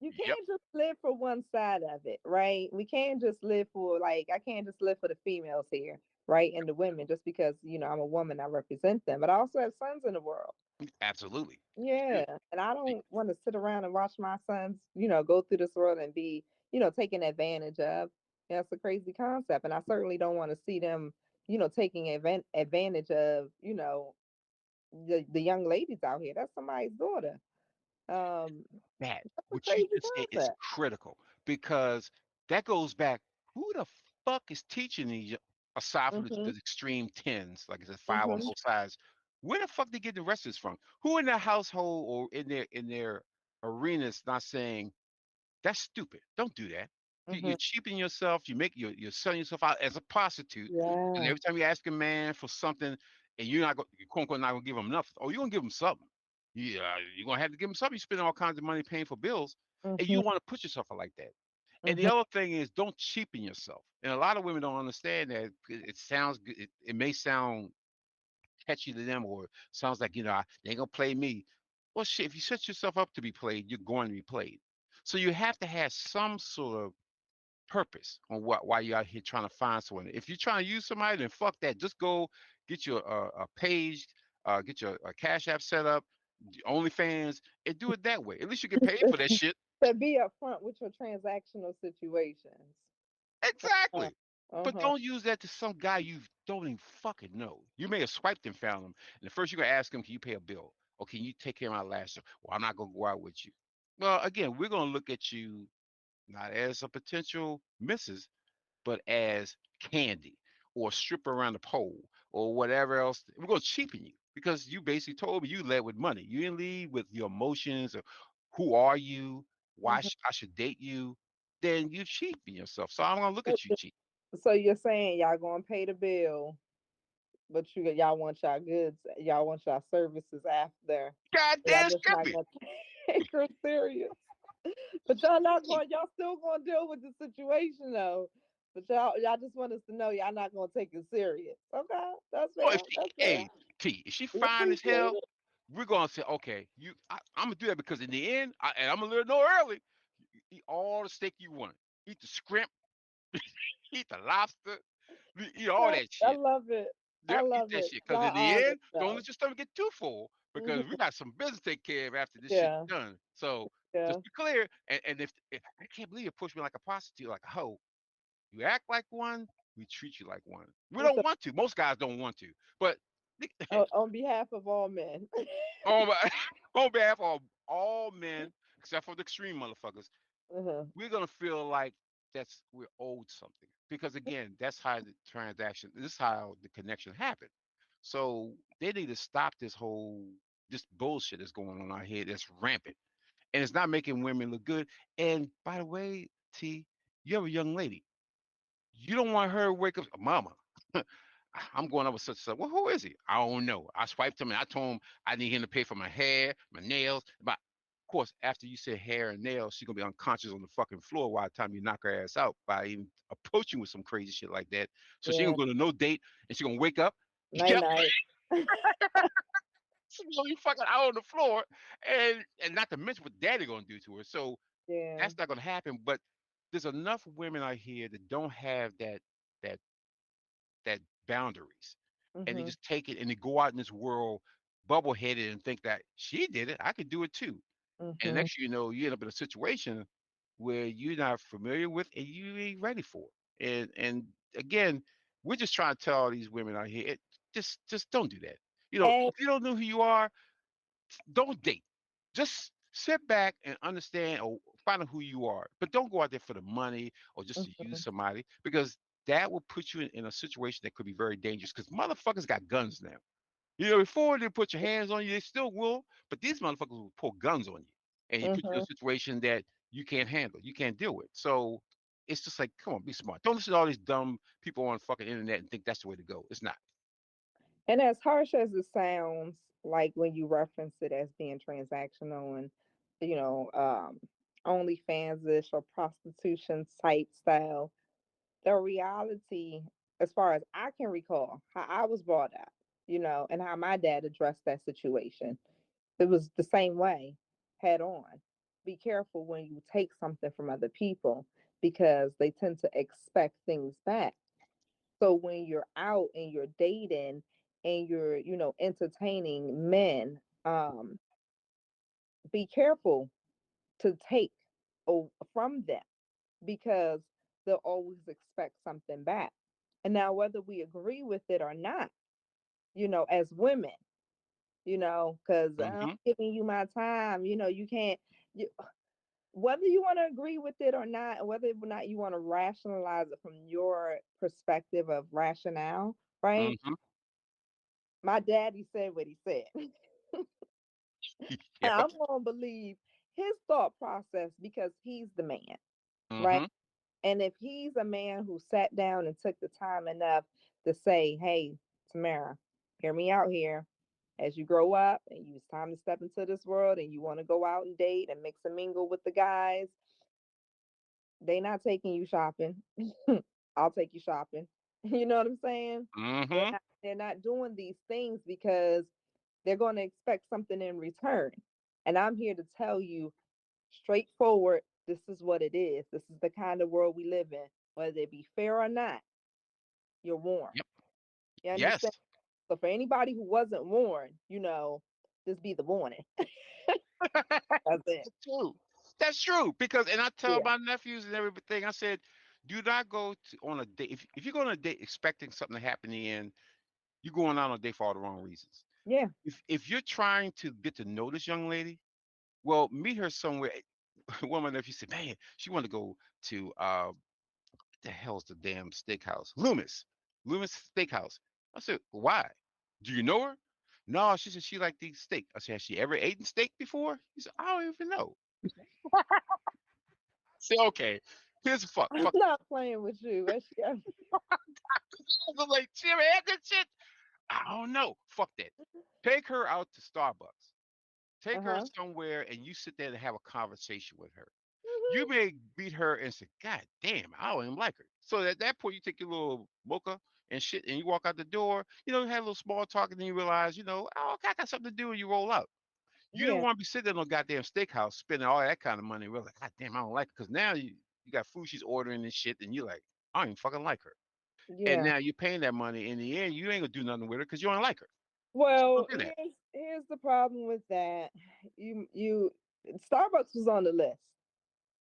You yep, can't just live for one side of it, right? We can't just live for like I can't just live for the females here, right? And the women, just because, I'm a woman, I represent them. But I also have sons in the world. absolutely. You Yeah. And I don't want to sit around and watch my sons, go through this world and be, taken advantage of. That's a crazy concept. And I certainly don't want to see them, taking advantage of, the young ladies out here. That's somebody's daughter. Um, that that's a what you crazy just said is concept. critical because that goes back. Who the fuck is teaching these aside from the Hmm. extreme tens, like I said, five on Hmm. both sides? Where the fuck they get the rest of this from? Who in their household or in their arenas not saying that's stupid? Don't do that. You're Hmm. cheapening yourself. You're selling yourself out as a prostitute. And Yeah. every time you ask a man for something, and you're quote unquote not gonna give him nothing, or you're gonna give him something. Yeah, you're gonna have to give him something. You spend all kinds of money paying for bills, and you Hmm. don't want to put yourself out like that. And the Hmm. other thing is, don't cheapen yourself. And a lot of women don't understand that. It sounds good. It may sound catchy to them, or sounds like they ain't gonna play me. Well, shit. If you set yourself up to be played, you're going to be played. So you have to have some sort of purpose on why you're out here trying to find someone. If you're trying to use somebody, then fuck that. Just go get your a page, get your Cash App set up, OnlyFans, and do it that way. At least you get paid for that shit. To be upfront with your transactional situations. Uh, Exactly. But uh-huh. don't use that to some guy you don't even fucking know. You may have swiped and found him, and the first you're gonna ask him, "Can you pay a bill? Or can you take care of my last?" Well, I'm not gonna go out with you. Well, again, we're gonna look at you not as a potential missus, but as candy or strip around the pole or whatever else. We're going to cheapen you because you basically told me you led with money. You didn't lead with your emotions or who are you, why Hmm. I should date you. Then you cheapen yourself. So I'm going to look So at you cheap. so you're saying y'all gonna pay the bill, but y'all want y'all goods, y'all want y'all services after. Y'all Goddamn just not skippy. gonna take her serious. But y'all not Hey, going. Y'all still going to deal with the situation though. But y'all just want us to know y'all not going to take it serious. Okay, that's oh, fair. if she, That's fair. hey, T, if she We fine as appreciate hell, it. we're gonna say, okay, I'm gonna do that because in the end, and I'm gonna let her know early. You eat all the steak you want. Eat the shrimp, eat the lobster, eat all that I shit. love it. I Yep, eat love that it. shit. Because in Y'all the honest end, don't though. let your stomach get too full because we Hmm. got some business to take care of after this shit Yeah. done. So Yeah. just be clear. And if I can't believe you push me like a prostitute, like a hoe, you act like one, we treat you like one. We It's don't want to. Most guys don't want to. But on behalf of all men. on, on behalf of all men, except for the extreme motherfuckers, Uh-huh. we're gonna feel like we're owed something because again, that's how the transaction. This is how the connection happened. So they need to stop this bullshit that's going on out here that's rampant, and it's not making women look good. And by the way, T, you have a young lady. You don't want her to wake up, mama. I'm going up with such and such. Well, who is he? I don't know. I swiped him and I told him I need him to pay for my hair, my nails. But of course, after you said hair and nails, she's gonna be unconscious on the fucking floor by the time you knock her ass out by even approaching with some crazy shit like that. So she Yeah. gonna go to no date and she gonna wake up. Night Yep, night. she's gonna be fucking out on the floor, and not to mention what daddy gonna do to her. So Yeah. that's not gonna happen. But there's enough women out here that don't have that that boundaries, and they Mhm. just take it and they go out in this world bubble headed and think that she did it, I could do it too. And the Mhm. next thing you know, you end up in a situation where you're not familiar with and you ain't ready for it. And again, we're just trying to tell all these women out here, just don't do that. And If you don't know who you are, don't date. Just sit back and understand or find out who you are. But don't go out there for the money or just to use mhm. somebody because that will put you in a situation that could be very dangerous because motherfuckers got guns now. Before they put your hands on you, they still will, but these motherfuckers will pull guns on you and you put you in a Mhm. situation that you can't handle, you can't deal with. So it's just like, come on, be smart. Don't listen to all these dumb people on fucking internet and think that's the way to go. It's not. And as harsh as it sounds, like when you reference it as being transactional and you know, OnlyFans ish or prostitution site style, the reality, as far as I can recall, how I was brought up, and how my dad addressed that situation. It was the same way, head on. Be careful when you take something from other people because they tend to expect things back. So when you're out and you're dating and you're, entertaining men, be careful to take from them because they'll always expect something back. And now, whether we agree with it or not, as women, because I'm Hmm. giving you my time, you can't, you, whether you want to agree with it or not, whether or not you want to rationalize it from your perspective of rationale, right? Hmm. My daddy said what he said. And Yep. I'm going to believe his thought process because he's the man, right? Hmm. And if he's a man who sat down and took the time enough to say, hey, Tamara, hear me out here. As you grow up and it's time to step into this world and you want to go out and date and mix and mingle with the guys, they not taking you shopping. I'll take you shopping. You know what I'm saying? They're Hmm. not, they're not doing these things because they're going to expect something in return. And I'm here to tell you straightforward, this is what it is. This is the kind of world we live in. Whether it be fair or not, you're warned. Yep. You Yes. understand? So for anybody who wasn't warned, this be the warning. That's it. That's true. That's true. Because, and I tell Yeah. my nephews and everything, I said, do not go on a date. If you're going on a date expecting something to happen in the end, you're going out on a date for all the wrong reasons. Yeah. If you're trying to get to know this young lady, well, meet her somewhere. One of my nephews said, man, she wanted to go to what the hell's the damn steakhouse? Loomis Steakhouse. I said, why? Do you know her? No, she said she liked to eat steak. I said, has she ever eaten steak before? He said, I don't even know. I said, okay, here's a I'm fuck. not playing with you. Yeah. I was like, she ever had that shit? I don't know. Fuck that. Take her out to Starbucks. Take her Uh-huh. somewhere and you sit there and have a conversation with her. You Mhm. may beat her and say, God damn, I don't even like her. So at that point, you take your little mocha and shit and you walk out the door, have a little small talk and then you realize, oh, okay, I got something to do and you roll out. You don't Yeah. want to be sitting in no goddamn steakhouse spending all that kind of money. Really, God damn, I don't like it. Because now you got food she's ordering and shit and you're like, I don't even fucking like her. And Yeah. now you're paying that money. In the end, you ain't going to do nothing with her because you don't like her. So Well, don't do that. here's the problem with that. You Starbucks was on the list.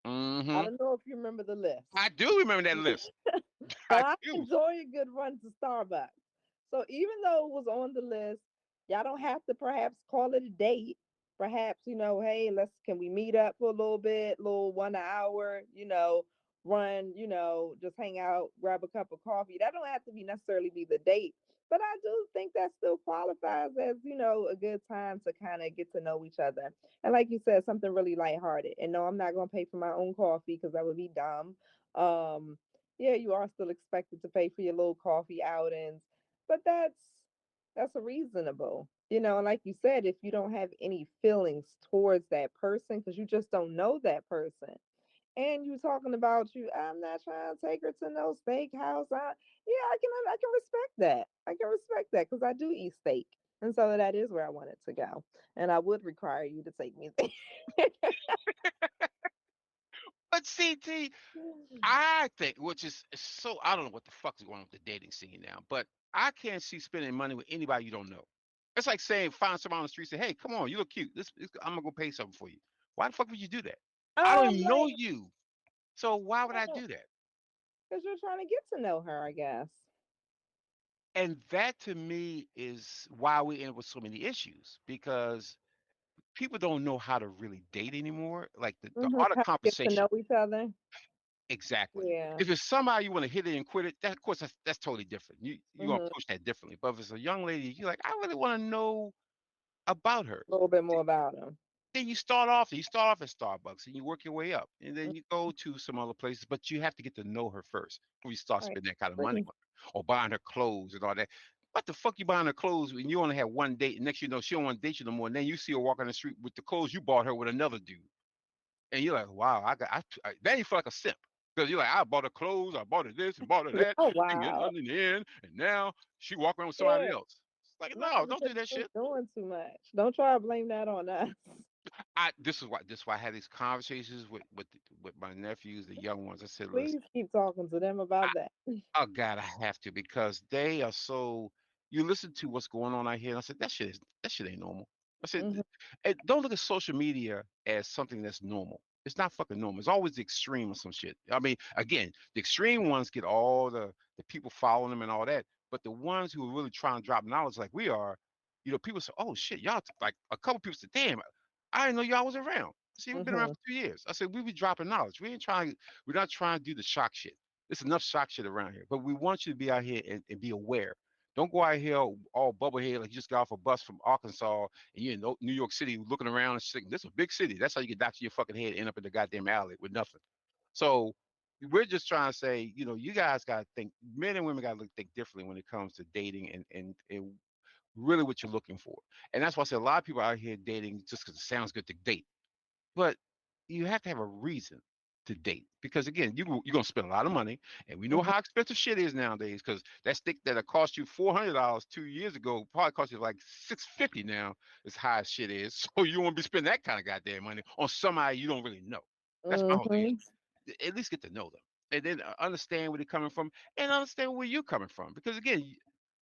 I Hmm. don't know if you remember the list. I do remember that list. But I I do. enjoy a good run to Starbucks. So even though it was on the list, y'all don't have to perhaps call it a date. Perhaps, hey, can we meet up for a little bit, little 1 hour, run, just hang out, grab a cup of coffee. That don't have to be necessarily be the date. But I do think that still qualifies as, a good time to kind of get to know each other. And like you said, something really lighthearted. And no, I'm not gonna pay for my own coffee because that would be dumb. Um, yeah, you are still expected to pay for your little coffee outings, but that's reasonable. And like you said, if you don't have any feelings towards that person because you just don't know that person, and you talking about I'm not trying to take her to no steakhouse. Yeah, I can respect that. I can respect that because I do eat steak, and so that is where I wanted to go, and I would require you to take me there. But see, T, I think, which is so, I don't know what the fuck is going on with the dating scene now, but I can't see spending money with anybody you don't know. It's like saying, find someone on the street, say, hey, come on, you look cute. I'm going to go pay something for you. Why the fuck would you do that? I don't even know Like, you. So why would I do that? because you're trying to get to know her, I guess. And that to me is why we end up with so many issues because people don't know how to really date anymore. Like the art of How to get to conversation. know each other. Exactly. Yeah. If it's somebody you want to hit it and quit it, that of course that's totally different. You're gonna Hmm. approach that differently. But if it's a young lady, you're like, I really want to know about her. A little bit more about him. Then you start off at Starbucks and you work your way up. And then you go to some other places, but you have to get to know her first before you start Right. spending that kind of money Agree. on her or buying her clothes and all that. What the fuck you buying her clothes when you only have one date and next you know she don't want to date you no more. And then you see her walking the street with the clothes you bought her with another dude. And you're like, wow, then you feel like a simp because you're like, I bought her clothes, I bought her this and bought her that, Oh didn't get wow. nothing in the end, and now she walking around with somebody Yeah. else. It's like, No, no, don't because do that you're shit. just doing too much. Don't try to blame that on us. This is why I had these conversations with my nephews, the young ones. I said, listen, Please keep talking to them I, about that. oh God, I have to because they are so. You listen to what's going on out here, and I said that shit ain't normal. I said, Hmm. don't look at social media as something that's normal. It's not fucking normal. It's always the extreme or some shit. I mean, again, the extreme ones get all the people following them and all that, but the ones who are really trying to drop knowledge like we are, people say, oh shit, y'all like a couple people said, damn, I didn't know y'all was around. See, we've been around Hmm. for 2 years. I said we be dropping knowledge. We're not trying to do the shock shit. There's enough shock shit around here, but we want you to be out here and be aware. Don't go out here all bubblehead like you just got off a bus from Arkansas and you're in New York City looking around and shit. This is a big city. That's how you get knocked to your fucking head and end up in the goddamn alley with nothing. So we're just trying to say, you guys got to think, men and women got to think differently when it comes to dating and really what you're looking for. And that's why I say a lot of people out here dating just because it sounds good to date. But you have to have a reason to date because again, you're gonna spend a lot of money, and we know Hmm. how expensive shit is nowadays. Because that stick that cost you $400 2 years ago probably cost you like $650 now. As high as shit is, so you don't want to be spending that kind of goddamn money on somebody you don't really know. That's my whole thing. Hmm. At least get to know them, and then understand where they're coming from, and understand where you're coming from. Because again,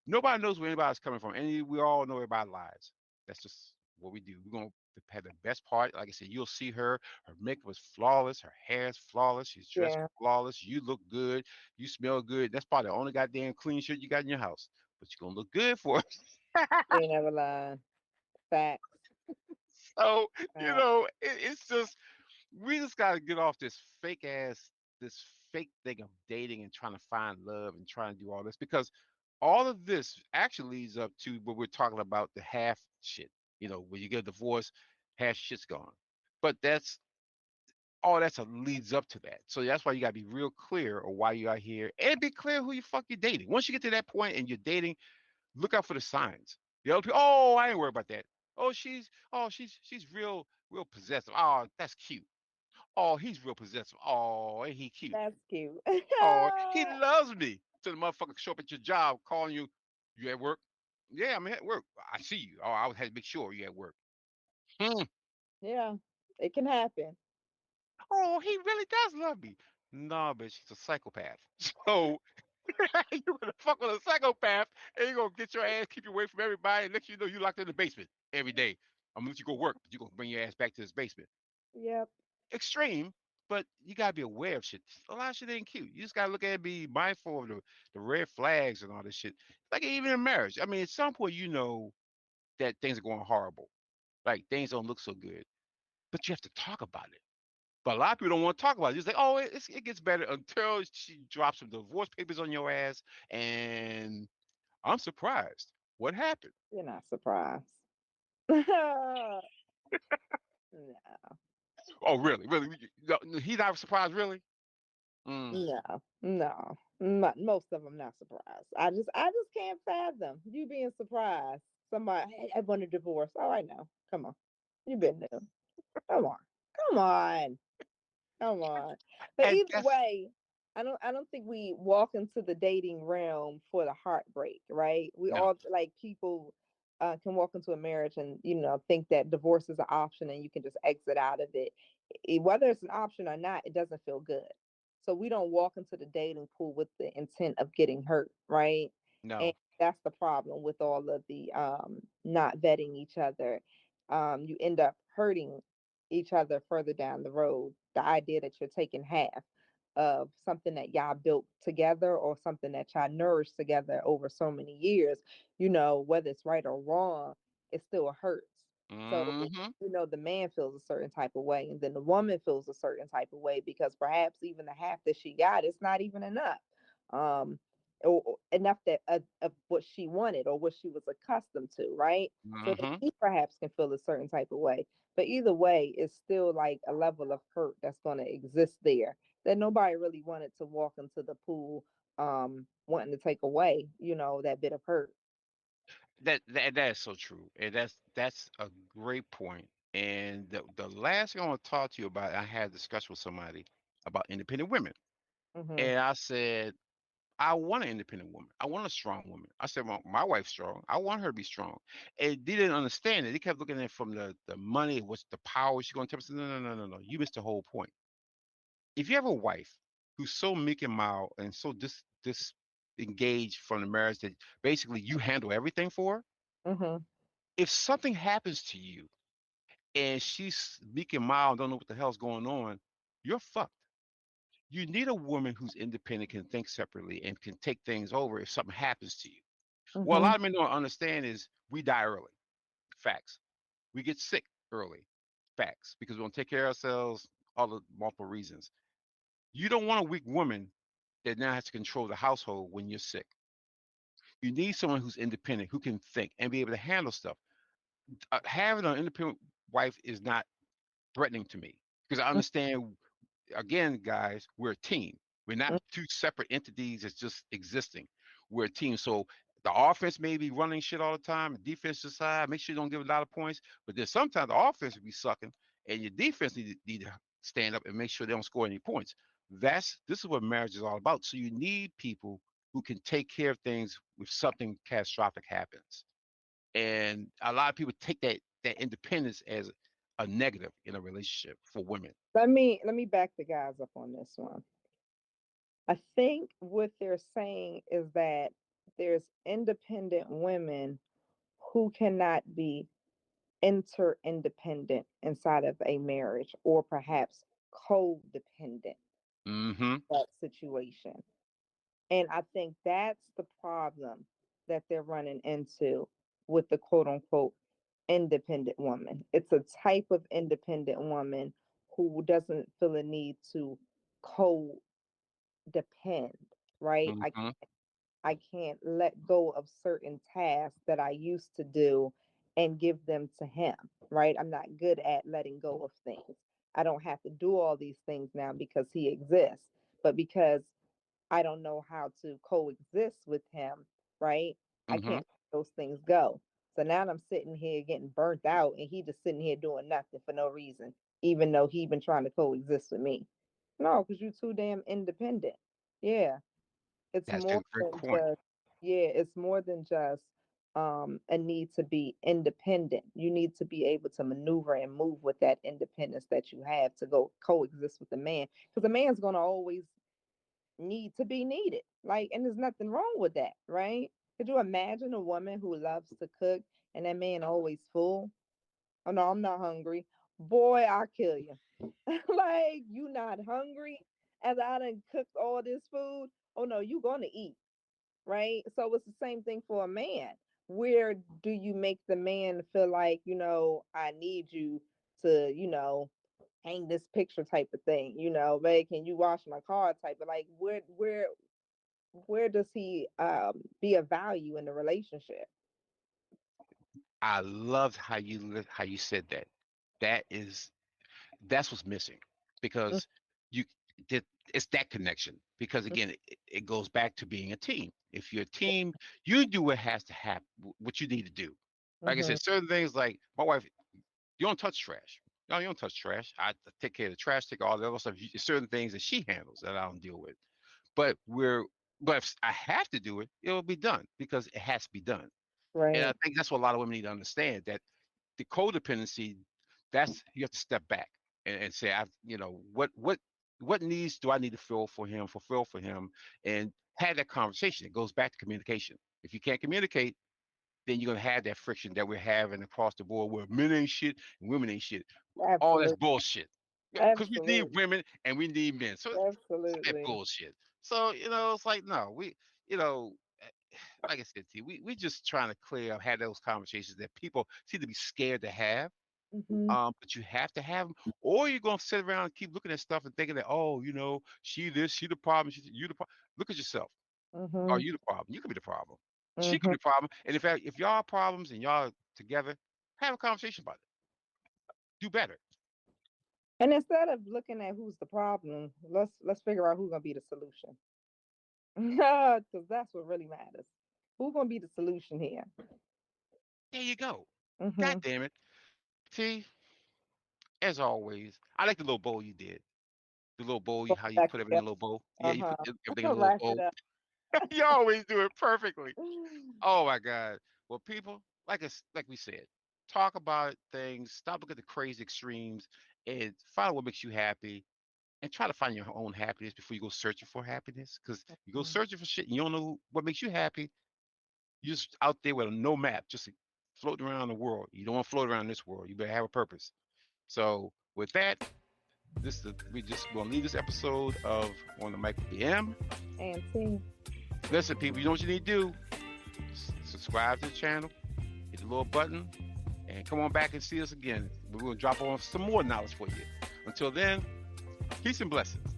nobody knows where anybody's coming from, and we all know everybody's lives. That's just what we do. We're gonna have the best part. Like I said, you'll see her. Her makeup is flawless. Her hair is flawless. She's dressed Yeah. flawless. You look good. You smell good. That's probably the only goddamn clean shit you got in your house. But you're gonna look good for it. You ain't never lying. Facts. So Facts. it's just we just gotta get off this fake thing of dating and trying to find love and trying to do all this because all of this actually leads up to what we're talking about the half shit. When you get a divorce, half shit's gone. But that's all that's a leads up to that. So that's why you gotta be real clear of why you are here and be clear who you fuck you're dating. Once you get to that point and you're dating, look out for the signs. The other people, oh, I ain't worried about that. she's real possessive. Oh, that's cute. Oh, he's real possessive. Oh, ain't he cute? That's cute. Oh, he loves me. So the motherfucker show up at your job calling you. You at work? Yeah, I'm at work. I see you. Oh, I had to make sure you at work. Hmm. Yeah, it can happen. Oh, he really does love me. No, bitch, he's a psychopath. So you're gonna fuck with a psychopath, and you're gonna get your ass, keep you away from everybody, and next you know you locked in the basement every day. I'm gonna let you go work, but you're gonna bring your ass back to this basement. Yep. Extreme, but you gotta be aware of shit. A lot of shit ain't cute. You just gotta look at it, be mindful of the red flags and all this shit. Like even in marriage. I mean, at some point you know that things are going horrible. Like things don't look so good. But you have to talk about it. But a lot of people don't want to talk about it. It's like, oh, it gets better until she drops some divorce papers on your ass. And I'm surprised. What happened? You're not surprised. No. Oh, really? Really? No, he's not surprised, really? Mm. No, no, most of them not surprised. I just can't fathom you being surprised. Somebody, hey, I want a divorce. Oh, I know. Come on, you been there. Come on, come on, come on. But And either that's, way, I don't think we walk into the dating realm for the heartbreak, right? We no, all like people can walk into a marriage and think that divorce is an option and you can just exit out of it. Whether it's an option or not, it doesn't feel good. So we don't walk into the dating pool with the intent of getting hurt, right? And no. that's the problem with all of the not vetting each other. You end up hurting each other further down the road. The idea that you're taking half of something that y'all built together or something that y'all nourished together over so many years, whether it's right or wrong, it still hurts. So, Mm-hmm. the man feels a certain type of way, and then the woman feels a certain type of way because perhaps even the half that she got is not even enough. Or enough that of what she wanted or what she was accustomed to, right? So that Mm-hmm. he perhaps can feel a certain type of way. But either way, it's still like a level of hurt that's going to exist there that nobody really wanted to walk into the pool wanting to take away, that bit of hurt. That is so true. And that's a great point. And the last thing I want to talk to you about, I had a discussion with somebody about independent women. Hmm. And I said, I want an independent woman. I want a strong woman. I said, well, my wife's strong. I want her to be strong. And they didn't understand it. They kept looking at it from the money, what's the power she's going to tell us. No, no, no, no, no. You missed the whole point. If you have a wife who's so meek and mild and so disengaged from the marriage that basically you handle everything for her, Hmm. if something happens to you and she's meek and mild, don't know what the hell's going on, you're fucked. You need a woman who's independent, can think separately, and can take things over if something happens to you. What a Hmm. lot of men don't understand is we die early. Facts. We get sick early. Facts. Because we don't take care of ourselves, all the multiple reasons. You don't want a weak woman that now has to control the household when you're sick. You need someone who's independent, who can think and be able to handle stuff. Having an independent wife is not threatening to me because I understand, again, guys, we're a team. We're not two separate entities that's just existing. We're a team. So the offense may be running shit all the time, the defensive side, make sure you don't give a lot of points. But then sometimes the offense will be sucking and your defense need to stand up and make sure they don't score any points. This is what marriage is all about. So you need people who can take care of things if something catastrophic happens. And a lot of people take that independence as a negative in a relationship for women. Let me back the guys up on this one. I think what they're saying is that there's independent women who cannot be interdependent inside of a marriage or perhaps codependent Mm-hmm. that situation. And I think that's the problem that they're running into with the quote unquote independent woman. It's a type of independent woman who doesn't feel a need to codepend, right? Mm-hmm. I can't let go of certain tasks that I used to do and give them to him, right? I'm not good at letting go of things. I don't have to do all these things now because he exists, but because I don't know how to coexist with him, right? I Mm-hmm. can't let those things go. So now I'm sitting here getting burnt out, and he just sitting here doing nothing for no reason, even though he been trying to coexist with me. No, because you're too damn independent. Yeah, it's That's more a great than point. just yeah, it's more than just a need to be independent. You need to be able to maneuver and move with that independence that you have to go coexist with a man, because a man's gonna always need to be needed. Like, and there's nothing wrong with that, right? Could you imagine a woman who loves to cook and that man always full? Oh no, I'm not hungry. Boy, I'll kill you. Like, you not hungry as I done cooked all this food? Oh no, you gonna eat, right? So it's the same thing for a man. Where do you make the man feel like, I need you to, hang this picture type of thing, babe, can you wash my car type of, like, where does he be a value in the relationship? I loved how you said that. That is that's what's missing because you did it's that connection because again it goes back to being a team. If you're a team, you do what has to happen, what you need to do. Like I Mm-hmm. said, certain things like my wife, you don't touch trash. No, you don't touch trash. I take care of the trash, take all the other stuff. Certain things that she handles that I don't deal with. But but if I have to do it, it'll be done because it has to be done. And I Right. think that's what a lot of women need to understand that the codependency, that's you have to step back and say, what needs do I need to fulfill for him, and have that conversation. It goes back to communication. If you can't communicate, then you're gonna have that friction that we're having across the board where men ain't shit and women ain't shit. All that's Absolutely. bullshit. Because we need Absolutely. women and we need men. So that Absolutely. bullshit. So, it's like no, you know, like I said to you, we just trying to clear up, have those conversations that people seem to be scared to have. Mm-hmm. But you have to have them, or you're gonna sit around and keep looking at stuff and thinking that, oh, she this, she the problem, you the problem. Look at yourself. Are Mm-hmm. you the problem? You could be the problem. She could Mm-hmm. be the problem. And if y'all are problems and y'all together, have a conversation about it. Do better. And instead of looking at who's the problem, let's figure out who's gonna be the solution. Because that's what really matters. Who's gonna be the solution here? There you go. God Mm-hmm. damn it. T, as always, I like the little bowl you did. The little bowl, Go how you back put everything in together. a little bowl. Yeah, you Uh-huh. put everything in a little Wrap it bowl. up. You always do it perfectly. Oh my God. Well, people, like we said, talk about things, stop looking at the crazy extremes, and find what makes you happy, and try to find your own happiness before you go searching for happiness. Because you go searching for shit and you don't know what makes you happy, you're just out there with no map, just floating around the world. You don't want to float around this world. You better have a purpose. So with that, we just gonna leave this episode of On the Mic with BM. And see. Listen, people, you know what you need to do? Subscribe to the channel, hit the little button, and come on back and see us again. We're going to drop on some more knowledge for you. Until then, peace and blessings.